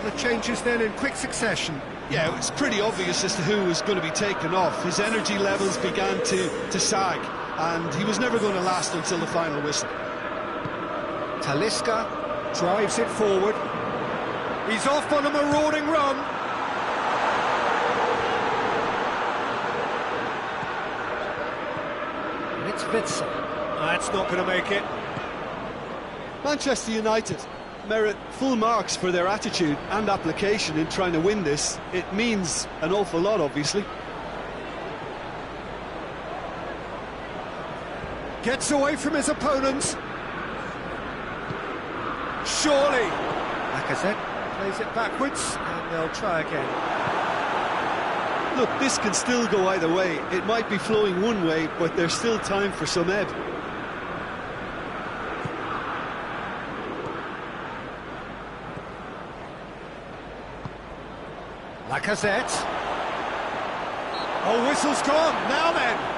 The changes then in quick succession. Yeah, it was pretty obvious as to who was going to be taken off. His energy levels began to sag, and he was never going to last until the final whistle. Talisca drives it forward. He's off on a marauding run. And it's Witsel. That's not going to make it. Manchester United merit full marks for their attitude and application in trying to win this. It means an awful lot, obviously. Gets away from his opponent. Surely. Lacazette plays it backwards, and they'll try again. Look, this can still go either way. It might be flowing one way, but there's still time for some ebb. Lacazette. Oh, whistle's gone. Now then.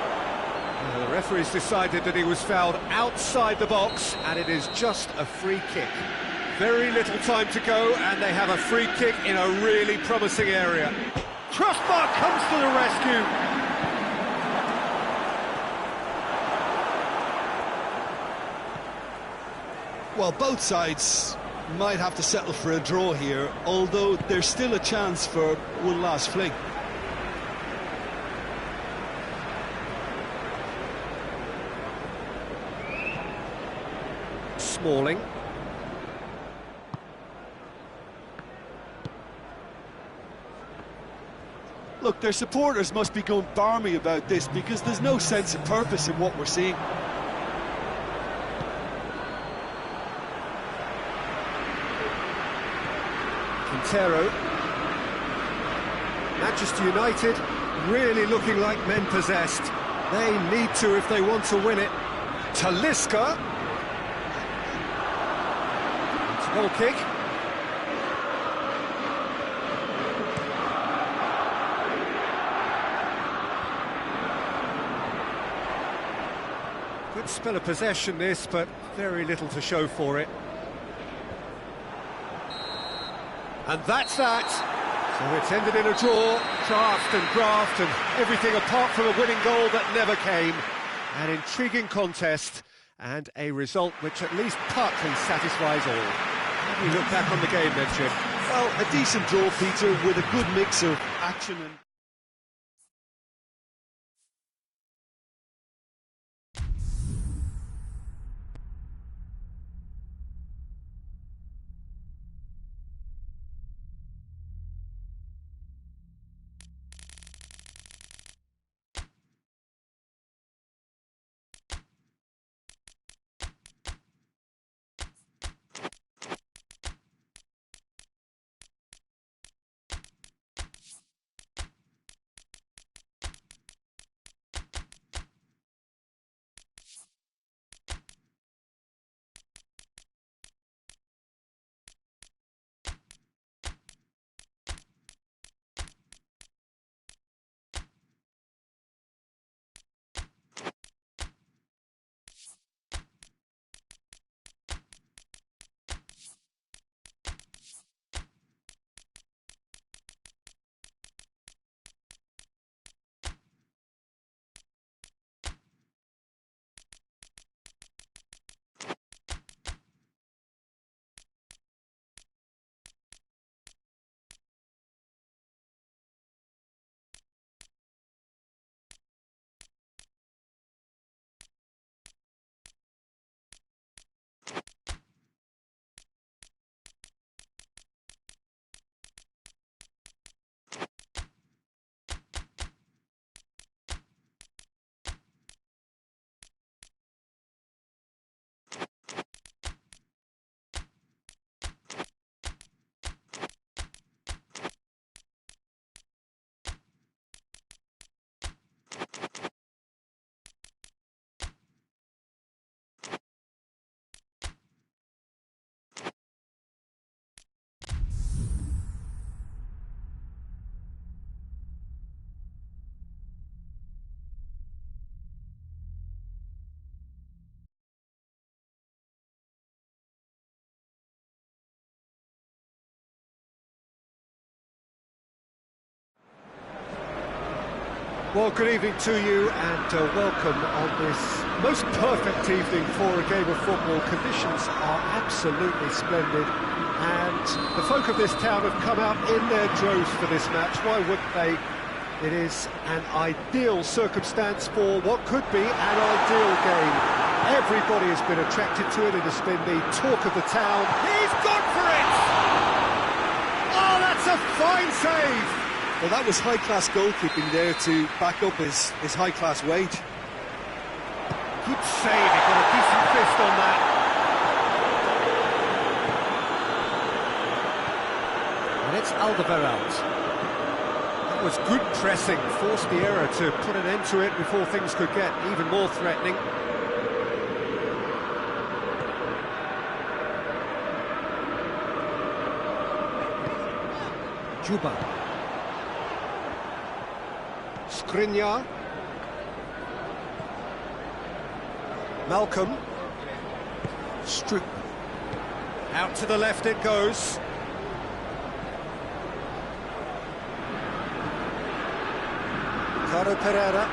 The referee's decided that he was fouled outside the box, and it is just a free kick. Very little time to go, and they have a free kick in a really promising area. Crossbar comes to the rescue. Well, both sides might have to settle for a draw here, although there's still a chance for one last fling. Smalling. Look, their supporters must be going barmy about this because there's no sense of purpose in what we're seeing. Quintero. Manchester United really looking like men possessed. They need to if they want to win it. Talisca. It's a goal kick. Good spell of possession this, but very little to show for it. And that's that. So it's ended in a draw, craft and graft and everything apart from a winning goal that never came. An intriguing contest and a result which at least partly satisfies all. How do you look back on the game then, Jim? Well, a decent draw, Peter, with a good mix of action and... Well, good evening to you and welcome on this most perfect evening for a game of football. Conditions are absolutely splendid and the folk of this town have come out in their droves for this match. Why wouldn't they? It is an ideal circumstance for what could be an ideal game. Everybody has been attracted to it. It has been the talk of the town. He's gone for it! Oh, that's a fine save! Well, that was high-class goalkeeping there to back up his high-class wage. Good save, he got a decent fist on that. And it's Alderweireld. That was good pressing, forced the error to put an end to it before things could get even more threatening. Juba. Skriniar. Malcolm. Stroop. Out to the left it goes. Ricardo Pereira.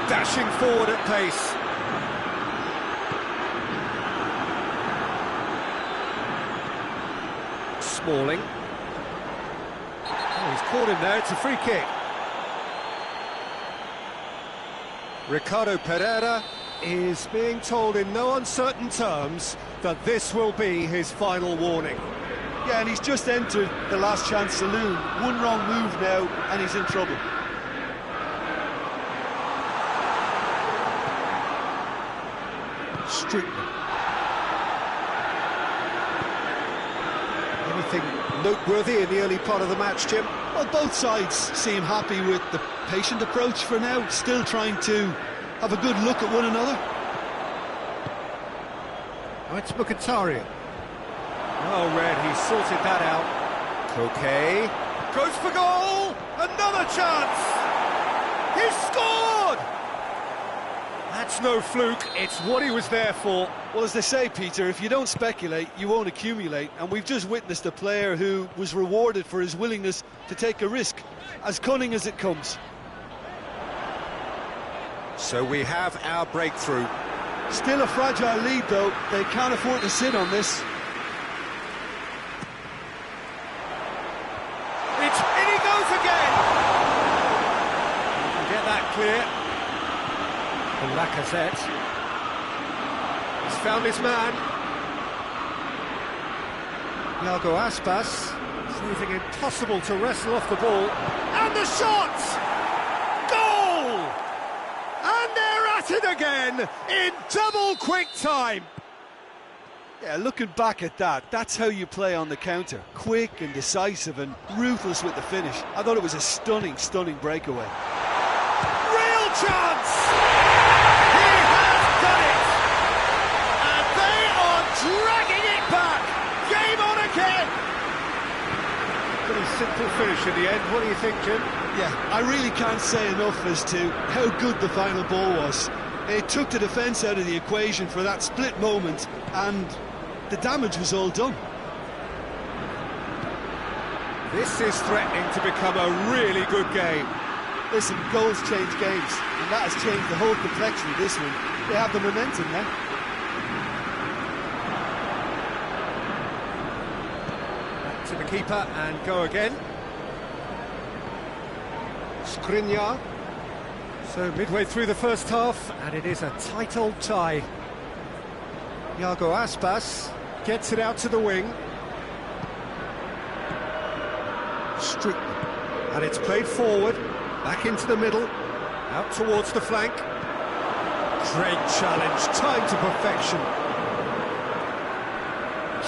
Dashing forward at pace. Smalling. Oh, he's caught him there, it's a free kick. Ricardo Pereira is being told in no uncertain terms that this will be his final warning. Yeah, and he's just entered the last chance saloon. One wrong move now, and he's in trouble. Stroop. Anything noteworthy in the early part of the match, Jim? Well, both sides seem happy with the patient approach for now, still trying to have a good look at one another. Oh, it's Mkhitaryan. Oh, Red, he sorted that out. Koke goes for goal! Another chance! He scored! That's no fluke, it's what he was there for. Well, as they say, Peter, if you don't speculate, you won't accumulate. And we've just witnessed a player who was rewarded for his willingness to take a risk, as cunning as it comes. So we have our breakthrough. Still a fragile lead, though. They can't afford to sit on this. In he goes again! You can get that clear. And Lacazette. He's found his man. Iago Aspas, proving impossible to wrestle off the ball. And the shot! Goal! And they're at it again in double quick time. Yeah, looking back at that, that's how you play on the counter. Quick and decisive and ruthless with the finish. I thought it was a stunning, stunning breakaway. Real chance! He has done it! And they are dragging it back! Game on again! Pretty simple finish in the end. What do you think, Jim? Yeah, I really can't say enough as to how good the final ball was. It took the defence out of the equation for that split moment, and the damage was all done. This is threatening to become a really good game. Listen, goals change games, and that has changed the whole complexion of this one. They have the momentum now. Back to the keeper and go again. Skriniar. So midway through the first half, and it is a tight old tie. Iago Aspas gets it out to the wing. Stroop. And it's played forward, back into the middle, out towards the flank. Great challenge, time to perfection.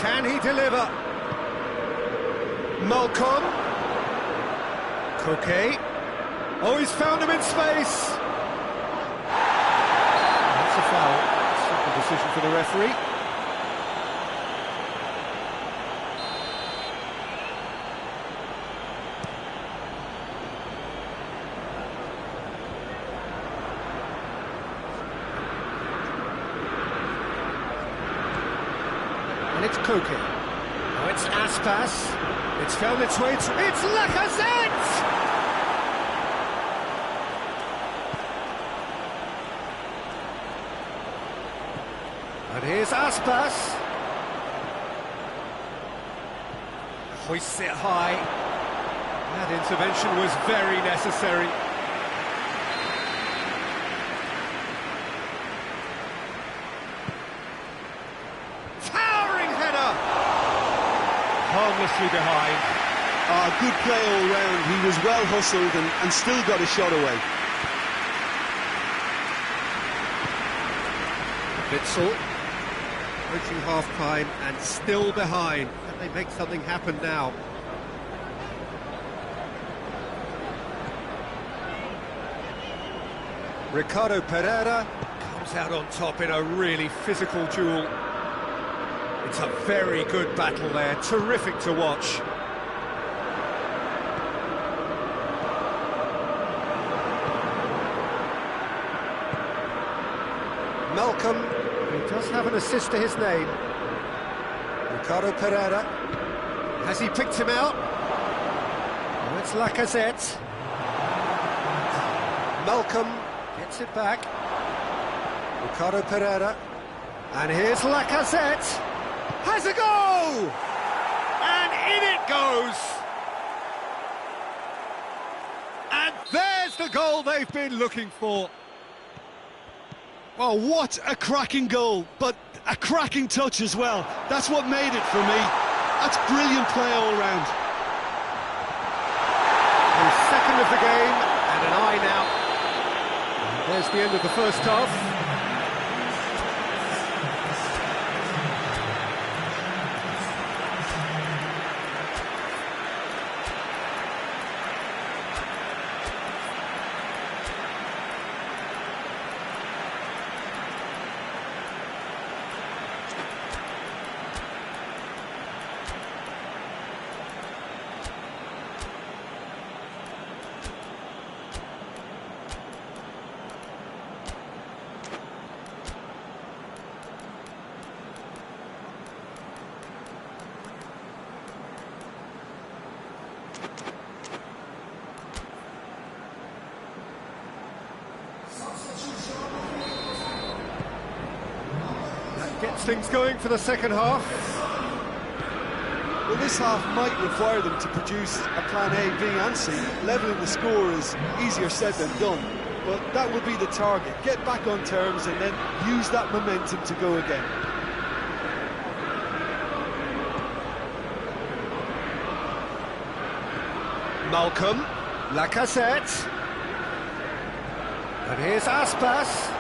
Can he deliver? Malcolm. Koke. Oh, he's found him in space. That's a foul. Simple decision for the referee. And it's Koke. Oh, it's Aspas. It's found its way to... It's Lacazette! And here's Aspas. Hoists it high. That intervention was very necessary. Towering header! Harmlessly behind. Good play all round. He was well hustled and still got a shot away. Witsel, approaching half-time and still behind. Can they make something happen now? Ricardo Pereira comes out on top in a really physical duel. It's a very good battle there, terrific to watch. Malcolm, he does have an assist to his name. Ricardo Pereira. Has he picked him out? Oh, it's Lacazette. Malcolm gets it back. Ricardo Pereira. And here's Lacazette. Has a go! And in it goes! And there's the goal they've been looking for. Oh, what a cracking goal, but a cracking touch as well. That's what made it for me. That's brilliant play all round. The second of the game, and an eye now. And there's the end of the first half. Gets things going for the second half. Well, this half might require them to produce a plan A, B and C. Levelling the score is easier said than done, but that will be the target. Get back on terms and then use that momentum to go again. Malcolm, Lacazette. And here's Aspas.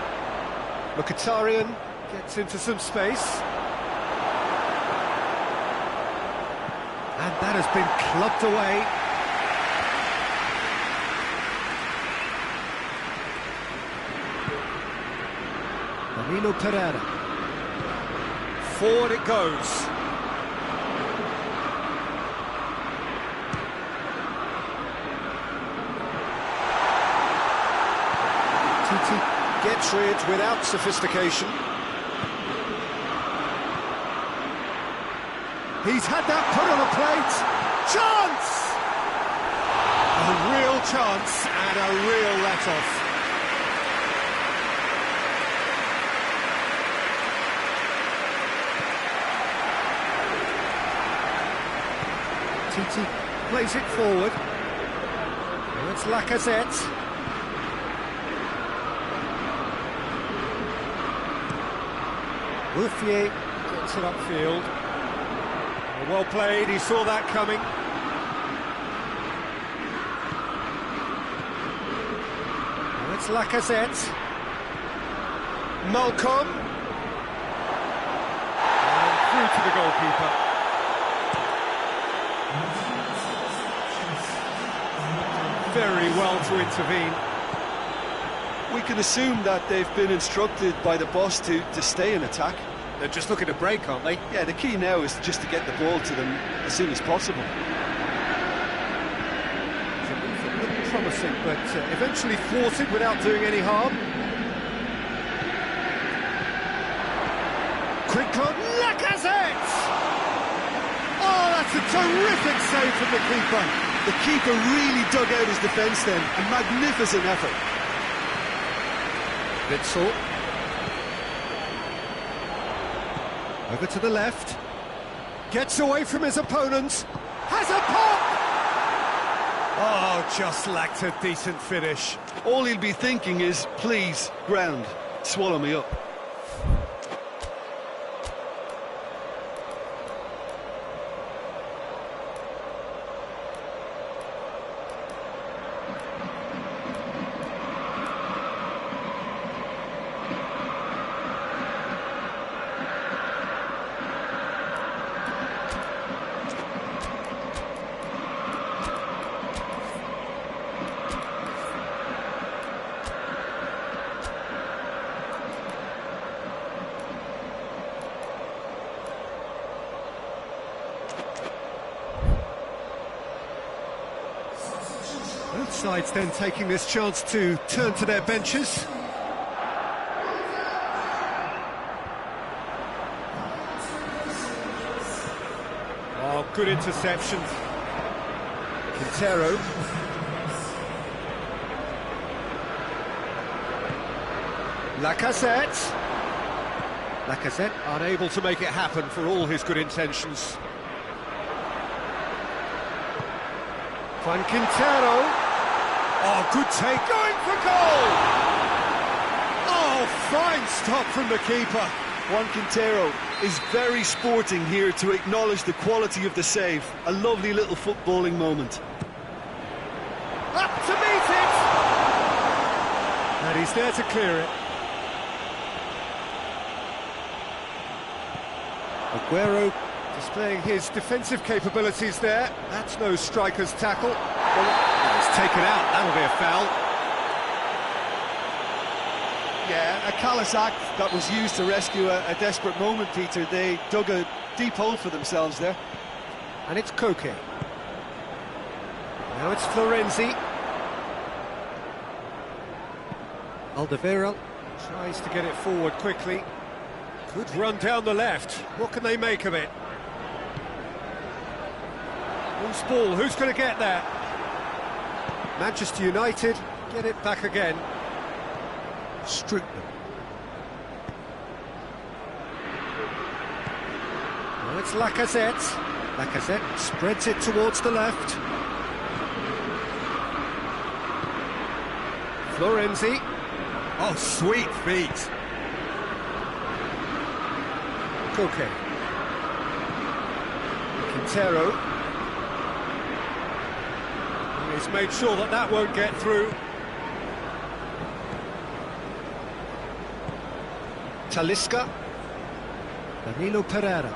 Mkhitaryan gets into some space. And that has been clubbed away. Danilo Pereira. Forward it goes. Titi gets rid without sophistication. He's had that put on a plate. Chance! A real chance and a real let-off. Titi plays it forward. Now it's Lacazette. Bouffier gets it upfield. Well played, he saw that coming. Now it's Lacazette. Malcolm. And through to the goalkeeper. Very well to intervene. We can assume that they've been instructed by the boss to stay in attack. They're just looking to break, aren't they? Yeah, the key now is just to get the ball to them as soon as possible. It looked promising, but eventually thwarted without doing any harm. Quick on Lacazette! Oh, that's a terrific save from the keeper. The keeper really dug out his defence then. A magnificent effort. Witsel. Over to the left. Gets away from his opponent. Has a pop! Oh, just lacked a decent finish. All he'll be thinking is, please, ground, swallow me up. sides then taking this chance to turn to their benches. Oh, good interception. Quintero. Lacazette. Lacazette unable to make it happen for all his good intentions. Juan Quintero. Oh, good take, going for goal! Oh, fine stop from the keeper. Juan Quintero is very sporting here to acknowledge the quality of the save. A lovely little footballing moment. Up to meet it! And he's there to clear it. Aguero displaying his defensive capabilities there. That's no striker's tackle. Well, it's taken out, that'll be a foul. Yeah, a callous act that was used to rescue a desperate moment, Peter. They dug a deep hole for themselves there. And it's Koke. Now it's Florenzi. Alderweireld tries to get it forward quickly. Good run down the left. What can they make of it? Loose ball, who's going to get that? Manchester United get it back again. Strootman. Now it's Lacazette. Lacazette spreads it towards the left. Florenzi. Oh, sweet feet. Koke. Quintero. He's made sure that that won't get through. Talisca. Danilo Pereira.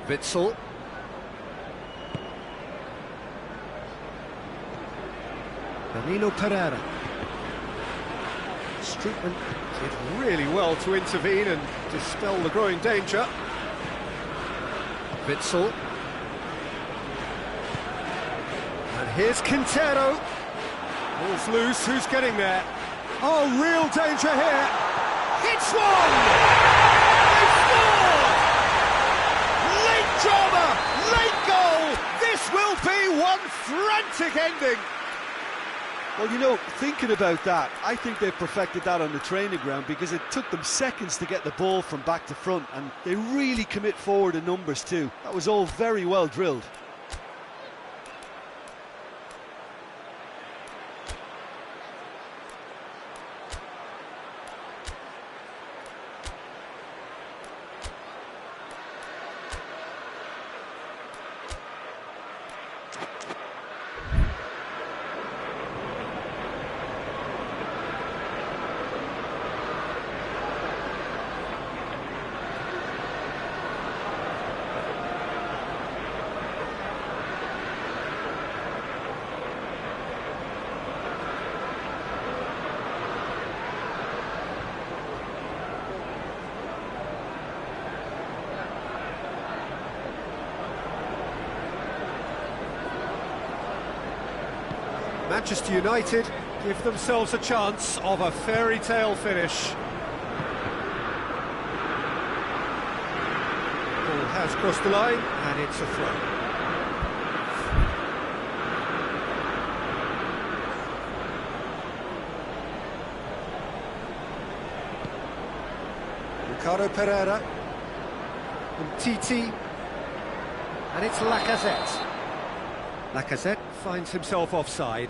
Witsel. Danilo Pereira. Strootman did really well to intervene and dispel the growing danger. Witsel. And here's Quintero. Ball's loose, who's getting there? Oh, real danger here. Hits one! They scored! Late drama, late goal. This will be one frantic ending. Well, you know, thinking about that, I think they perfected that on the training ground because it took them seconds to get the ball from back to front, and they really commit forward in numbers too. That was all very well drilled. Manchester United give themselves a chance of a fairy tale finish. Ball has crossed the line and it's a throw. Ricardo Pereira and Titi, and it's Lacazette. Lacazette finds himself offside.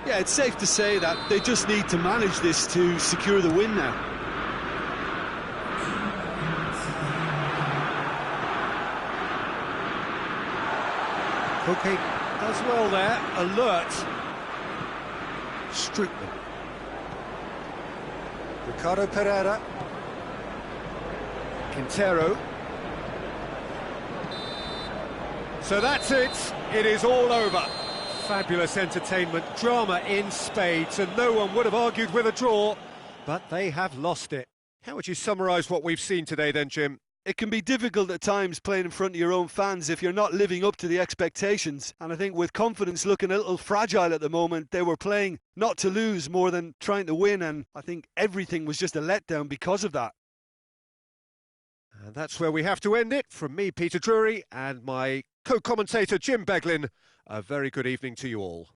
Yeah, it's safe to say that they just need to manage this to secure the win now. Koke does well there, alert. Strootman. Ricardo Pereira. Quintero. So that's it, it is all over. Fabulous entertainment, drama in spades, and no one would have argued with a draw, but they have lost it. How would you summarise what we've seen today then, Jim? It can be difficult at times playing in front of your own fans if you're not living up to the expectations. And I think with confidence looking a little fragile at the moment, they were playing not to lose more than trying to win. And I think everything was just a letdown because of that. And that's where we have to end it. From me, Peter Drury, and my co-commentator, Jim Beglin, a very good evening to you all.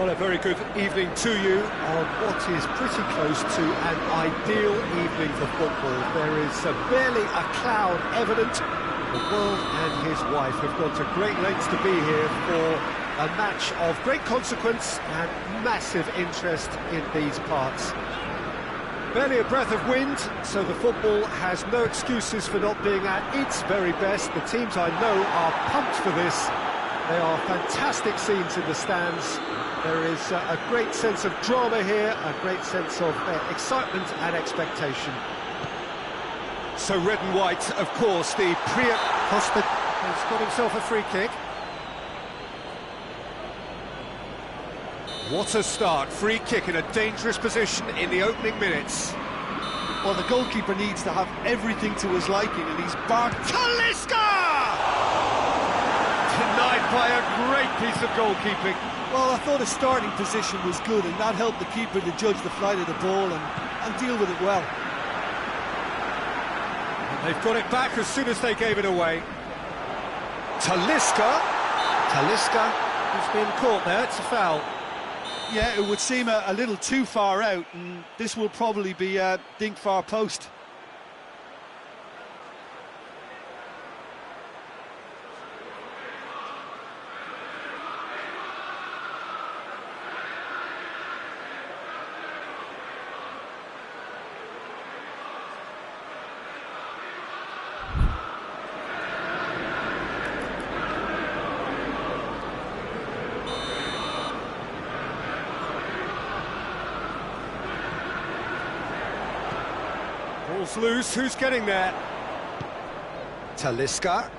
Well, a very good evening to you on what is pretty close to an ideal evening for football. There is barely a cloud evident. The world and his wife have gone to great lengths to be here for a match of great consequence and massive interest in these parts. Barely a breath of wind, so the football has no excuses for not being at its very best. The teams I know are pumped for this. They are fantastic scenes in the stands. There is a great sense of drama here, a great sense of excitement and expectation. So red and white, of course, the Costa has got himself a free kick. What a start, free kick in a dangerous position in the opening minutes. Well, the goalkeeper needs to have everything to his liking, and he's barked. Talisca! Denied by a great piece of goalkeeping. Well, I thought his starting position was good, and that helped the keeper to judge the flight of the ball and deal with it well. And they've got it back as soon as they gave it away. Talisca has been caught there, it's a foul. Yeah, it would seem a little too far out, and this will probably be a dink far post. Ball's loose, who's getting there? Talisca.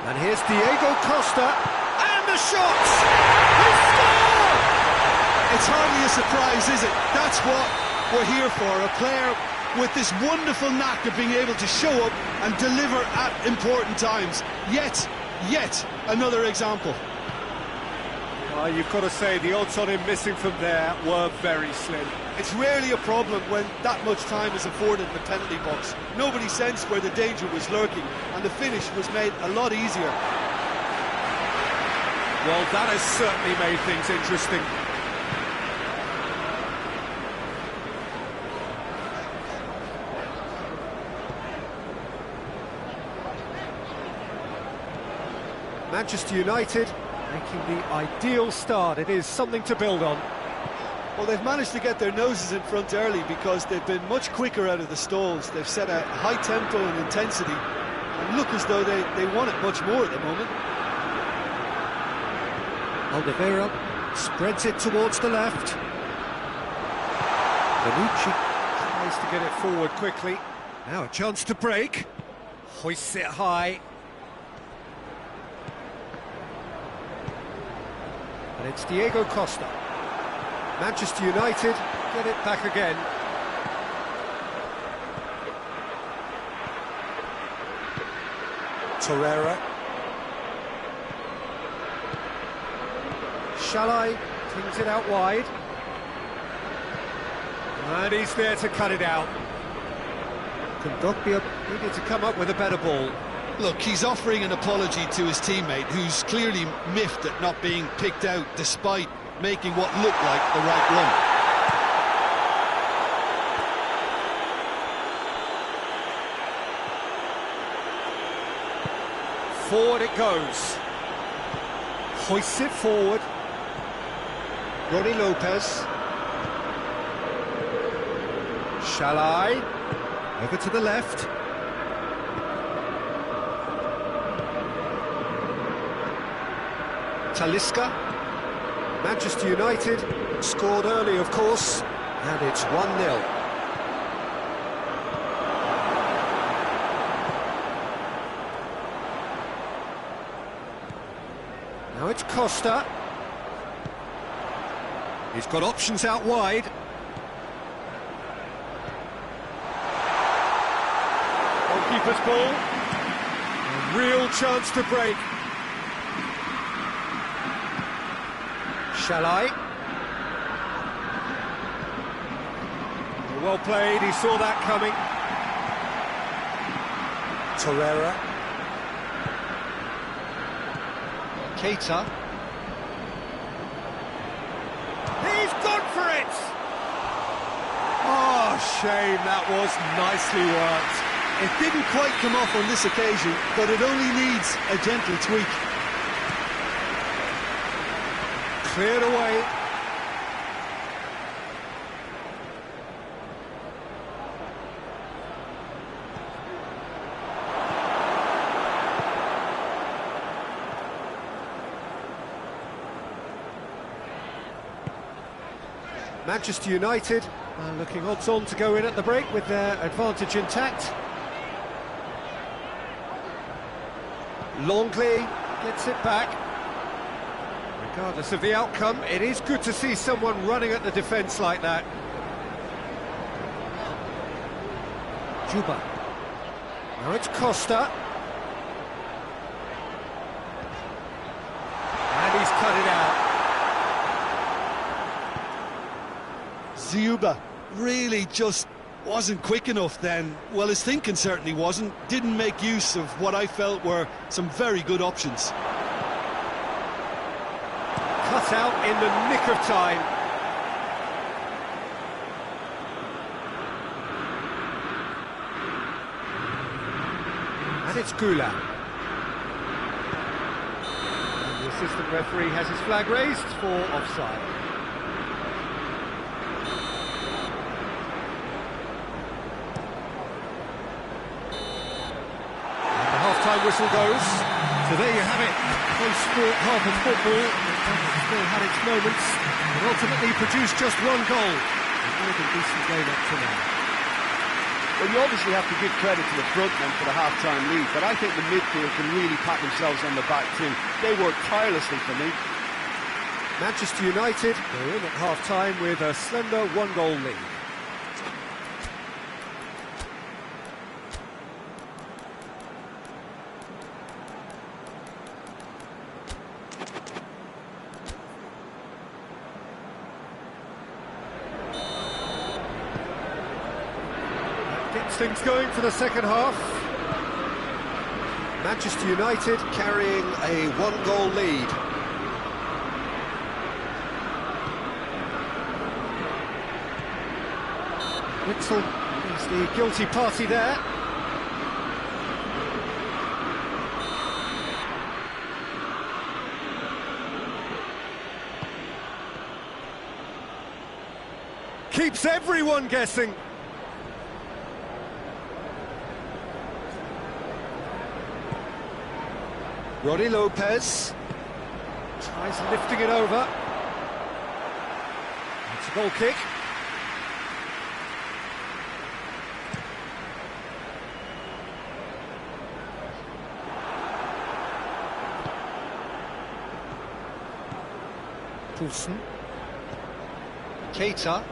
And here's Diego Costa, and the shot! He scored! It's hardly a surprise, is it? That's what we're here for, a player with this wonderful knack of being able to show up and deliver at important times. Yet another example. You've got to say, the odds on him missing from there were very slim. It's rarely a problem when that much time is afforded in the penalty box. Nobody sensed where the danger was lurking, and the finish was made a lot easier. Well, that has certainly made things interesting. Manchester United making the ideal start. It is something to build on. Well, they've managed to get their noses in front early because they've been much quicker out of the stalls. They've set a high tempo and intensity and look as though they want it much more at the moment. Oliveira spreads it towards the left. Bonucci tries to get it forward quickly. Now a chance to break. Hoists it high. And it's Diego Costa. Manchester United get it back again. Torreira. Shalai flings it out wide. And he's there to cut it out. Kondogbia needed to come up with a better ball. Look, he's offering an apology to his teammate, who's clearly miffed at not being picked out despite making what looked like the right run. Forward it goes. Hoists it forward. Ronnie Lopez. Shalai. Over to the left. Talisca. Manchester United scored early, of course, and it's 1-0. Now it's Costa. He's got options out wide. Goalkeeper's ball. A real chance to break. Shalai. Well played, he saw that coming. Torreira. Keita. shame, that was nicely worked. It didn't quite come off on this occasion, but it only needs a gentle tweak. Cleared away. Manchester United are looking odds-on to go in at the break with their advantage intact. Longley gets it back. Regardless of the outcome, it is good to see someone running at the defence like that. Juba. Now it's Costa. And he's cut it out. Ziuba really just wasn't quick enough then. Well, his thinking certainly wasn't. Didn't make use of what I felt were some very good options. Cut out in the nick of time. And it's Gula. And the assistant referee has his flag raised for offside. Time whistle goes. So there you have it. Close fought half of football. It still had its moments, but ultimately produced just one goal. A very decent game up to now. Well, you obviously have to give credit to the front men for the half-time lead, but I think the midfield can really pat themselves on the back too. They worked tirelessly for me. Manchester United are in at half-time with a slender one-goal lead. Gets things going for the second half. Manchester United carrying a one-goal lead. Witzel is the guilty party there. Keeps everyone guessing. Ronnie Lopez tries lifting it over. It's a goal kick. Poulsen. Keita.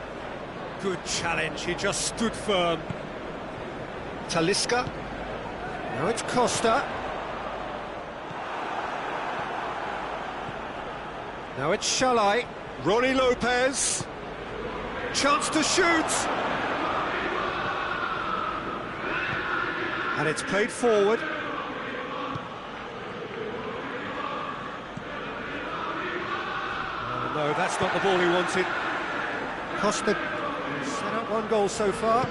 Good challenge, he just stood firm. Talisca. Now it's Costa. Now it's Shalai. Ronnie Lopez. Chance to shoot. And it's played forward. Oh, no, that's not the ball he wanted. Costa set up one goal so far.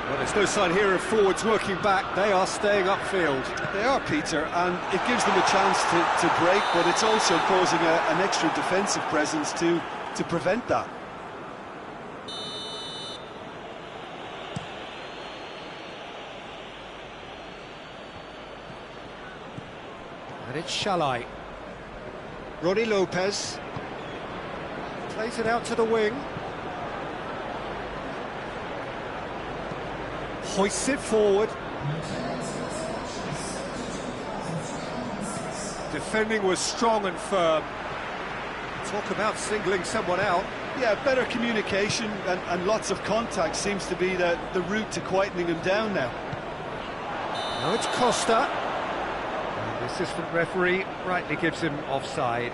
Well, there's no sign here of forwards working back. They are staying upfield. They are, Peter, and it gives them a chance to break, but it's also posing an extra defensive presence to prevent that. And it's Shalai. Ronnie Lopez plays it out to the wing. Hoists it forward. Defending was strong and firm. Talk about singling someone out. Yeah, better communication and lots of contact seems to be the route to quietening him down now. Now it's Costa. And the assistant referee rightly gives him offside.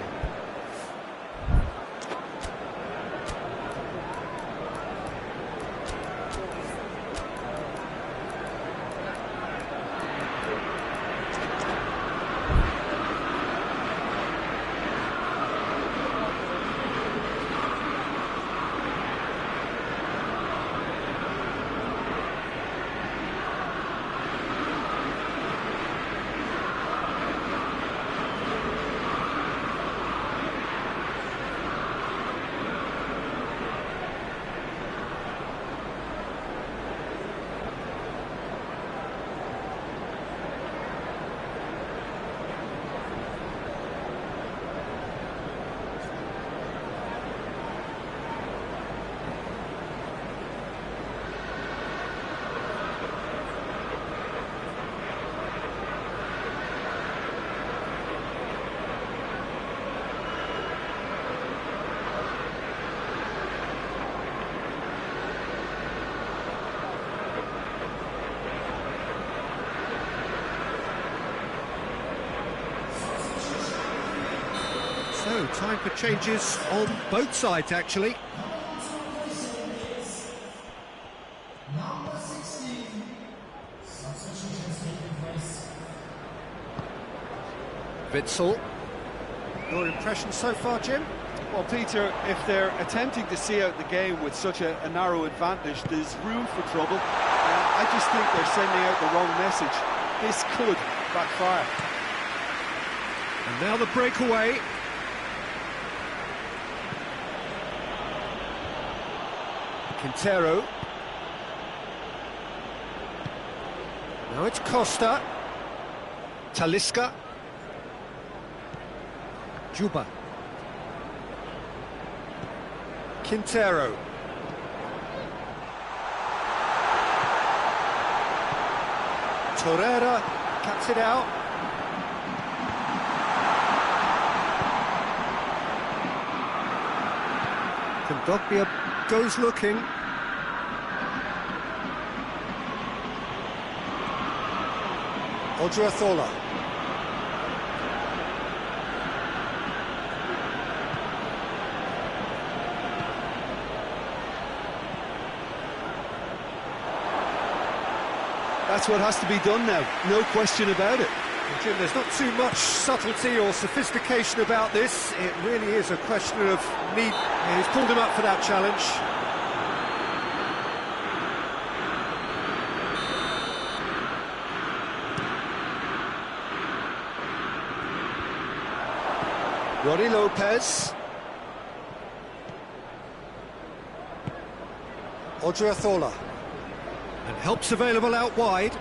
Time for changes on both sides, actually. Witsel. Your impression so far, Jim? Well, Peter, if they're attempting to see out the game with such a narrow advantage, there's room for trouble. I just think they're sending out the wrong message. This could backfire. And now the breakaway. Quintero. Now it's Costa. Talisca. Juba. Quintero. Torreira cuts it out. Kondogbia goes looking. Odriozola. That's what has to be done now, no question about it. Jim, there's not too much subtlety or sophistication about this. It really is a question of need. Yeah, he's pulled him up for that challenge. Roddy Lopez. Odriozola. And help's available out wide.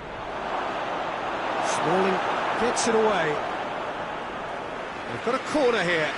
Smalling gets it away. They've got a corner here.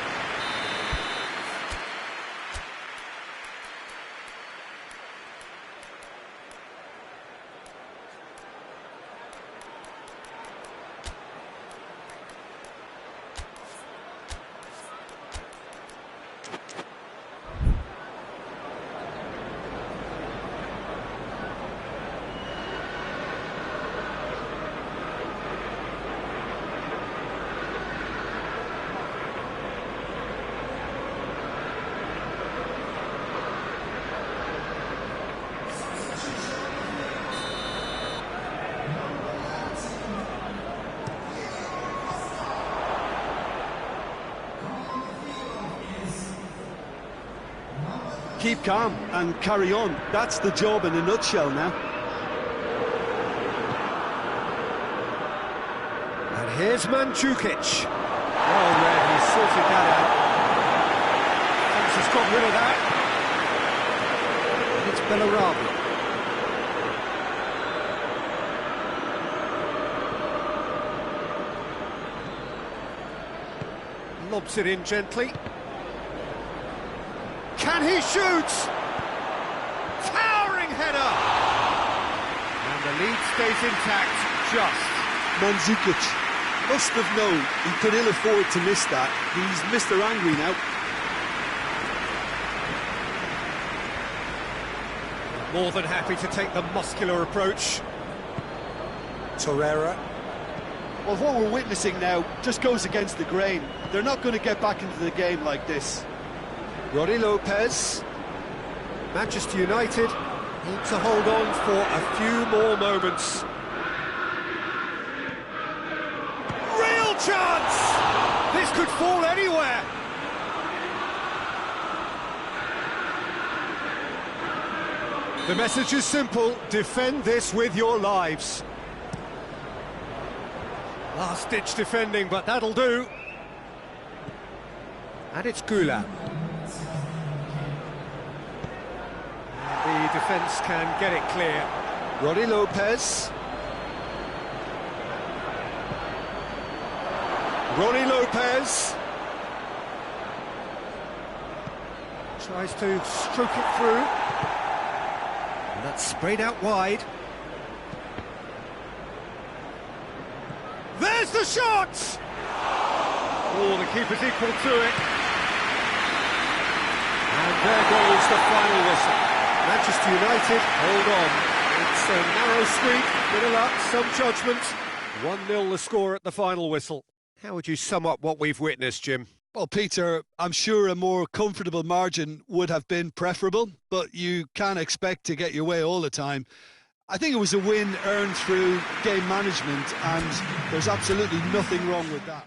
Keep calm and carry on. That's the job in a nutshell now. And here's Mandzukic. Well read, he sorted that out. Thanks, he's got rid of that. And it's Bellarabi. Lobs it in gently. Can he shoot? Towering header! And the lead stays intact, just. Mandzukic must have known he could ill afford to miss that. He's Mr. Angry now. More than happy to take the muscular approach. Torreira. Well, what we're witnessing now just goes against the grain. They're not going to get back into the game like this. Roddy Lopez. Manchester United need to hold on for a few more moments. Real chance! This could fall anywhere. The message is simple: defend this with your lives. Last-ditch defending, but that'll do. And it's Gula. The defence can get it clear. Roddy Lopez. Roddy Lopez. Tries to stroke it through. And that's sprayed out wide. There's the shot! Oh, the keeper's equal to it. And there goes the final whistle. Manchester United, hold on. It's a narrow squeak, bit of luck, some judgment. 1-0 the score at the final whistle. How would you sum up what we've witnessed, Jim? Well, Peter, I'm sure a more comfortable margin would have been preferable, but you can't expect to get your way all the time. I think it was a win earned through game management, and there's absolutely nothing wrong with that.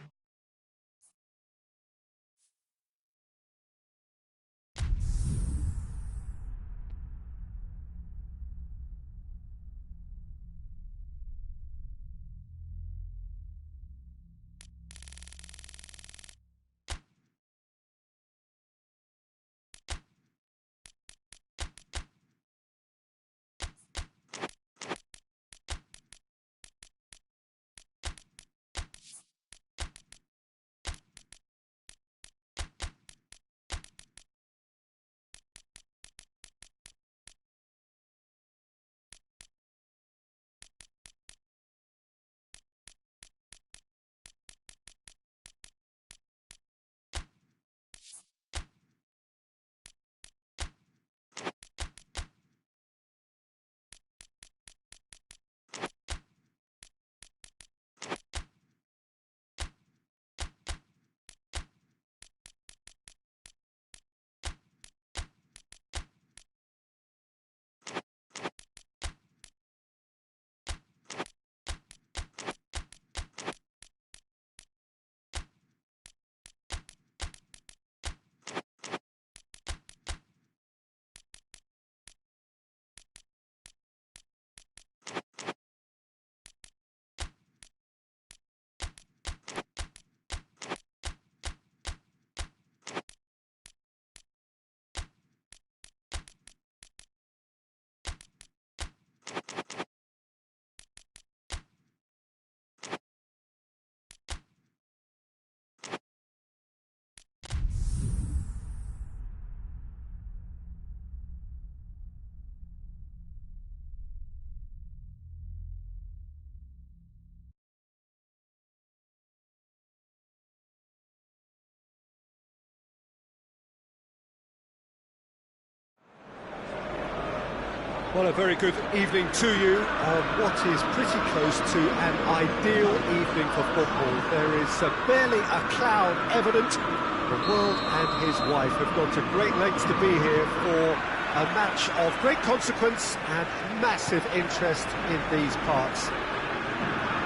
Well, a very good evening to you on what is pretty close to an ideal evening for football. There is barely a cloud evident. The world and his wife have gone to great lengths to be here for a match of great consequence and massive interest in these parts.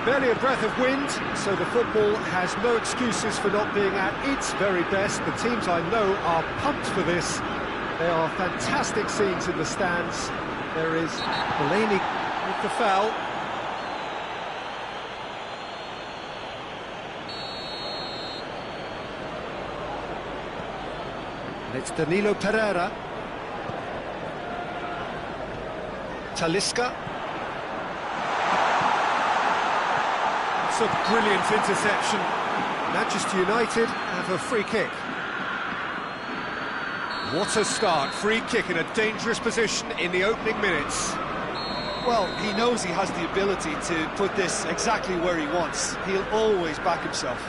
Barely a breath of wind, so the football has no excuses for not being at its very best. The teams I know are pumped for this. There are fantastic scenes in the stands. There is Delaney with the foul. And it's Danilo Pereira. Talisca. It's a brilliant interception. Manchester United have a free kick. What a start, free kick in a dangerous position in the opening minutes. Well, he knows he has the ability to put this exactly where he wants. He'll always back himself.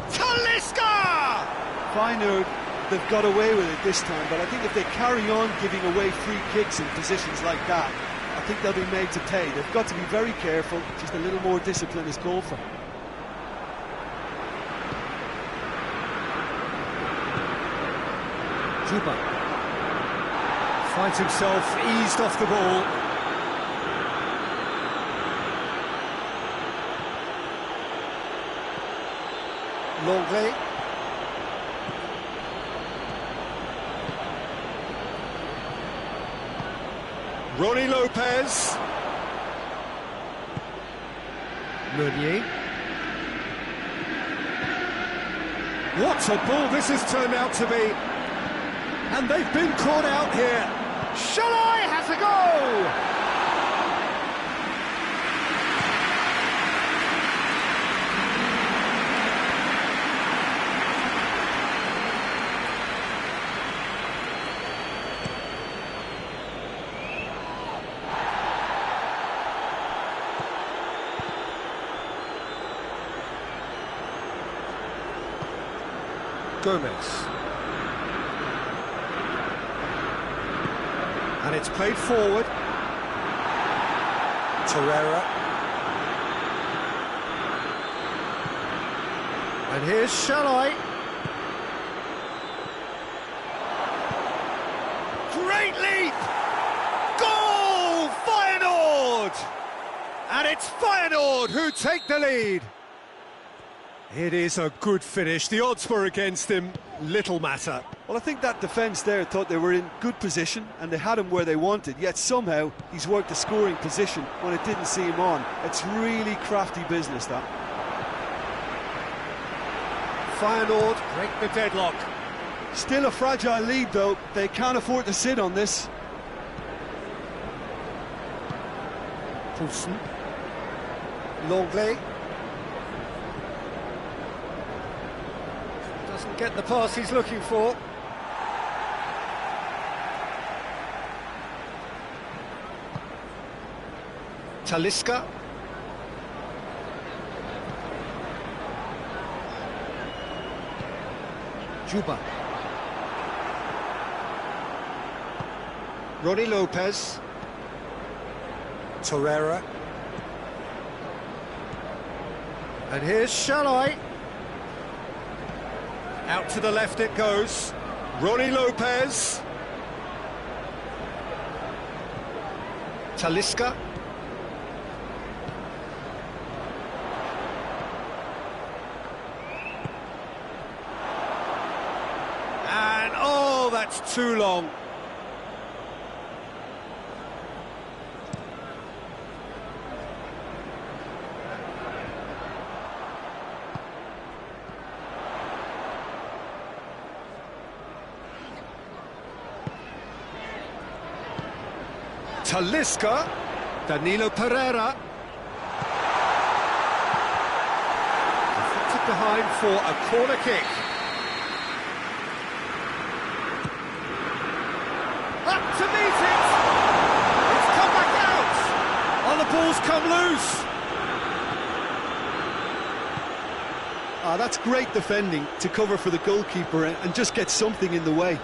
Talisca! Feyenoord, they've got away with it this time, but I think if they carry on giving away free kicks in positions like that, I think they'll be made to pay. They've got to be very careful, just a little more discipline is called for. Juba finds himself eased off the ball. Longley. Ronnie Lopez. Meunier. What a ball this has turned out to be. And they've been caught out here. Shalai has a goal! Gomez. And it's played forward. Torreira. And here's Shalai. Great leap! Goal! Feyenoord! And it's Feyenoord who take the lead. It is a good finish. The odds were against him. Little matter. Well, I think that defence there thought they were in good position and they had him where they wanted, yet somehow he's worked a scoring position when it didn't see him on. It's really crafty business, that. Feyenoord break the deadlock. Still a fragile lead, though. They can't afford to sit on this. Poulsen. Longley. Doesn't get the pass he's looking for. Talisca. Juba. Ronnie Lopez. Torreira. And here's Shalai. Out to the left it goes. Ronnie Lopez. Talisca. And oh, that's too long. Talisca, Danilo Pereira. Deflected behind for a corner kick. Up to meet it! It's come back out! Oh, the ball's come loose! That's great defending to cover for the goalkeeper and just get something in the way.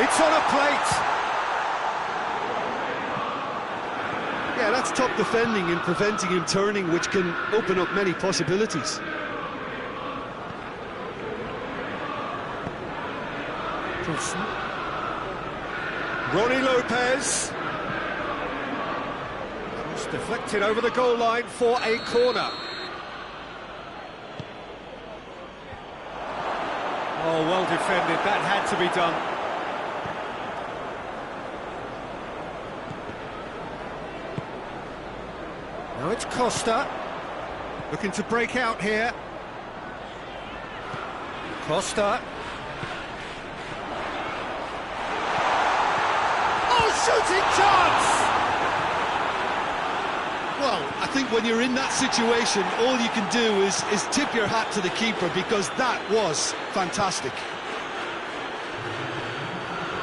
It's on a plate. Yeah, that's top defending and preventing him turning, which can open up many possibilities. Poulsen. Ronnie Lopez. Cross deflected over the goal line for a corner. Oh, well defended. That had to be done. Now it's Costa, looking to break out here. Costa. Oh, shooting chance! Well, I think when you're in that situation, all you can do is tip your hat to the keeper, because that was fantastic.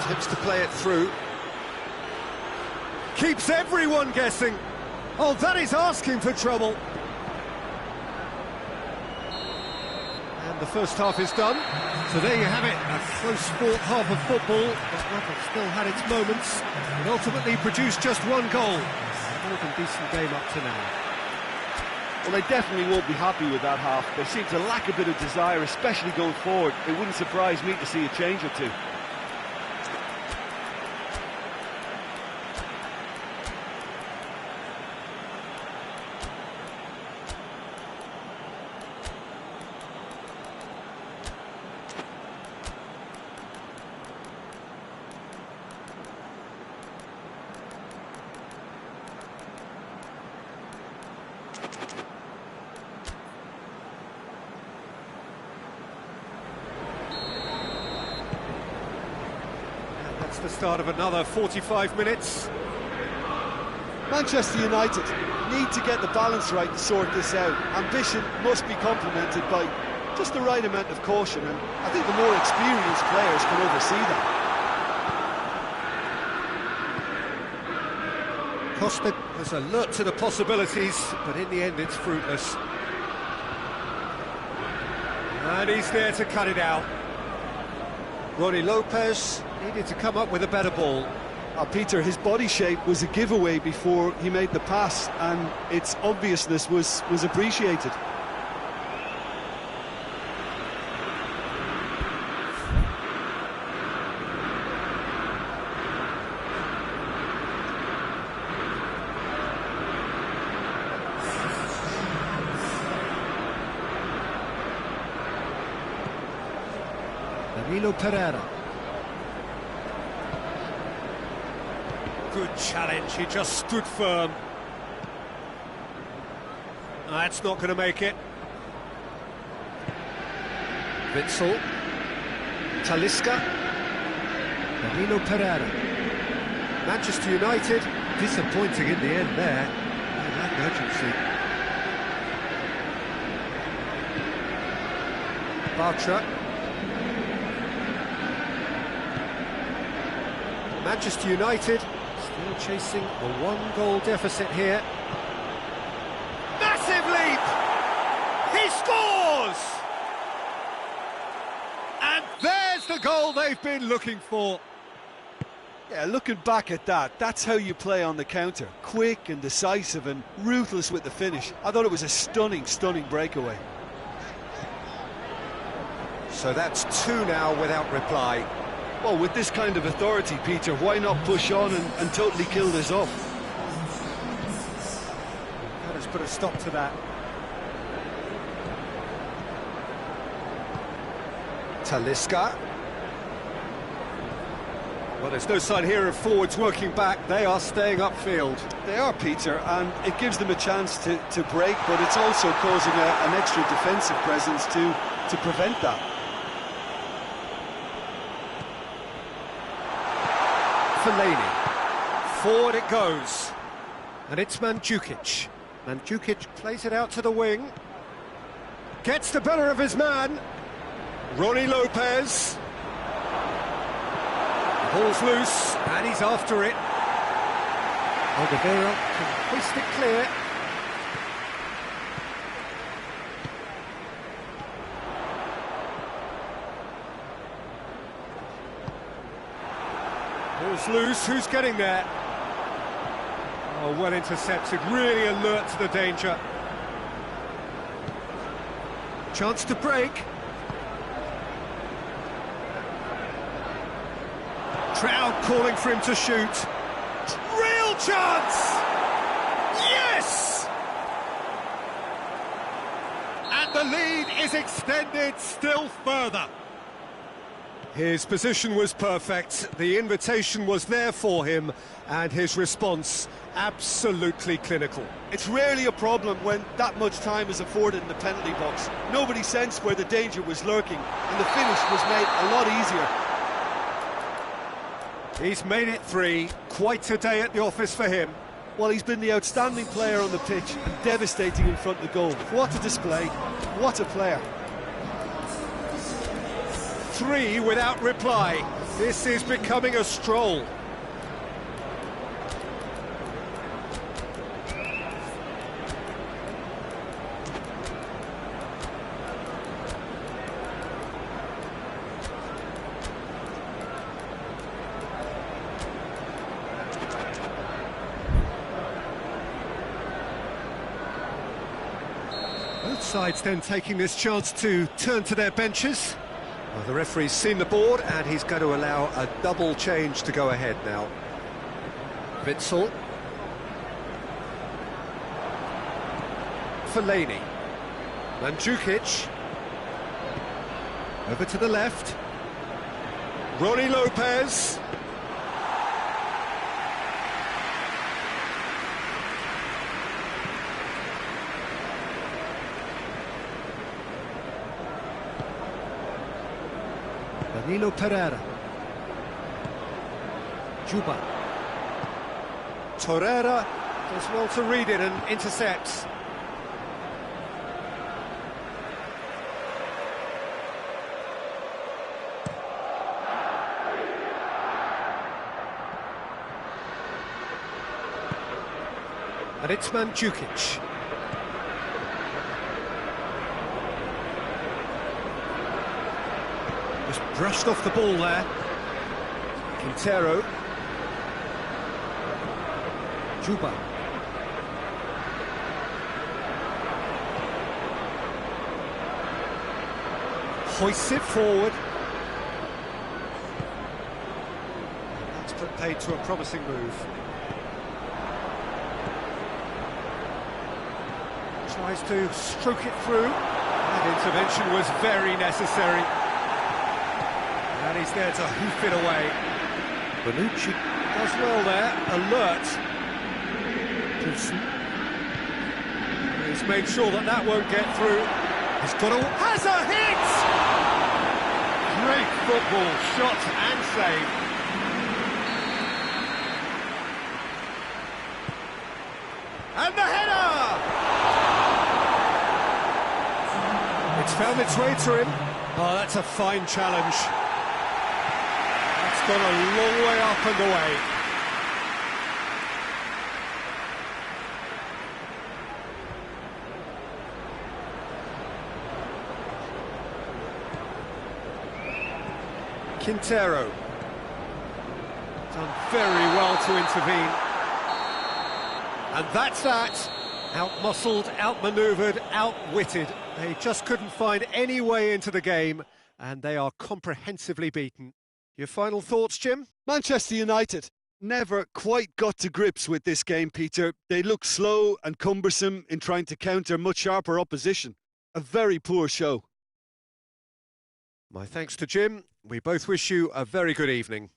Attempts to play it through. Keeps everyone guessing. Oh, that is asking for trouble. And the first half is done. So there you have it, a close sport half of football, but one that still had its moments, and ultimately produced just one goal. A more than decent game up to now. Well, they definitely won't be happy with that half. They seem to lack a bit of desire, especially going forward. It wouldn't surprise me to see a change or two. That's the start of another 45 minutes. Manchester United need to get the balance right to sort this out. Ambition must be complemented by just the right amount of caution, and I think the more experienced players can oversee that. Costa was alert to the possibilities, but in the end it's fruitless. And he's there to cut it out. Ronnie Lopez needed to come up with a better ball. Peter, his body shape was a giveaway before he made the pass, and its obviousness was appreciated. Danilo Pereira. Good challenge, he just stood firm. That's not going to make it. Witsel. Talisca. Danilo Pereira. Manchester United, disappointing in the end there. They lacked urgency. Bartra. Manchester United still chasing a one-goal deficit here. Massive leap! He scores! And there's the goal they've been looking for. Yeah, looking back at that, that's how you play on the counter. Quick and decisive and ruthless with the finish. I thought it was a stunning, stunning breakaway. So that's two now without reply. Well, with this kind of authority, Peter, why not push on and totally kill this off? Let us put a stop to that. Talisca. Well, there's no sign here of forwards working back. They are staying upfield. They are, Peter, and it gives them a chance to break, but it's also causing an extra defensive presence to prevent that. Fellaini. Forward it goes. And it's Mandzukic. Mandzukic plays it out to the wing. Gets the better of his man. Ronnie Lopez. The ball's loose, and he's after it. Alderweireld can hoist it clear. Ball's loose, who's getting there? Oh, well intercepted, really alert to the danger. Chance to break. Crowd calling for him to shoot. Real chance! Yes! And the lead is extended still further. His position was perfect, the invitation was there for him, and his response absolutely clinical. It's rarely a problem when that much time is afforded in the penalty box. Nobody sensed where the danger was lurking, and the finish was made a lot easier. He's made it three, quite a day at the office for him. Well, he's been the outstanding player on the pitch and devastating in front of the goal. What a display, what a player. Three without reply. This is becoming a stroll. Both sides then taking this chance to turn to their benches. Well, the referee's seen the board and he's going to allow a double change to go ahead now. Witsel. Fellaini. Mandzukic. Over to the left. Ronnie Lopez. Danilo Pereira. Juba. Torreira does well to read it and intercepts. And it's Mandzukic. Just brushed off the ball there. Quintero. Juba. Hoists it forward. That's put paid to a promising move. Tries to stroke it through. That intervention was very necessary. And he's there to hoof it away. Bonucci does well there, alert. He's made sure that that won't get through. He's got a... has a hit! Great football, shot and save. And the header! It's found its way to him. Oh, that's a fine challenge. That's gone a long way up and away. Quintero. Done very well to intervene. And that's that. Out-muscled, out-manoeuvred, outwitted. They just couldn't find any way into the game, and they are comprehensively beaten. Your final thoughts, Jim? Manchester United never quite got to grips with this game, Peter. They look slow and cumbersome in trying to counter much sharper opposition. A very poor show. My thanks to Jim. We both wish you a very good evening.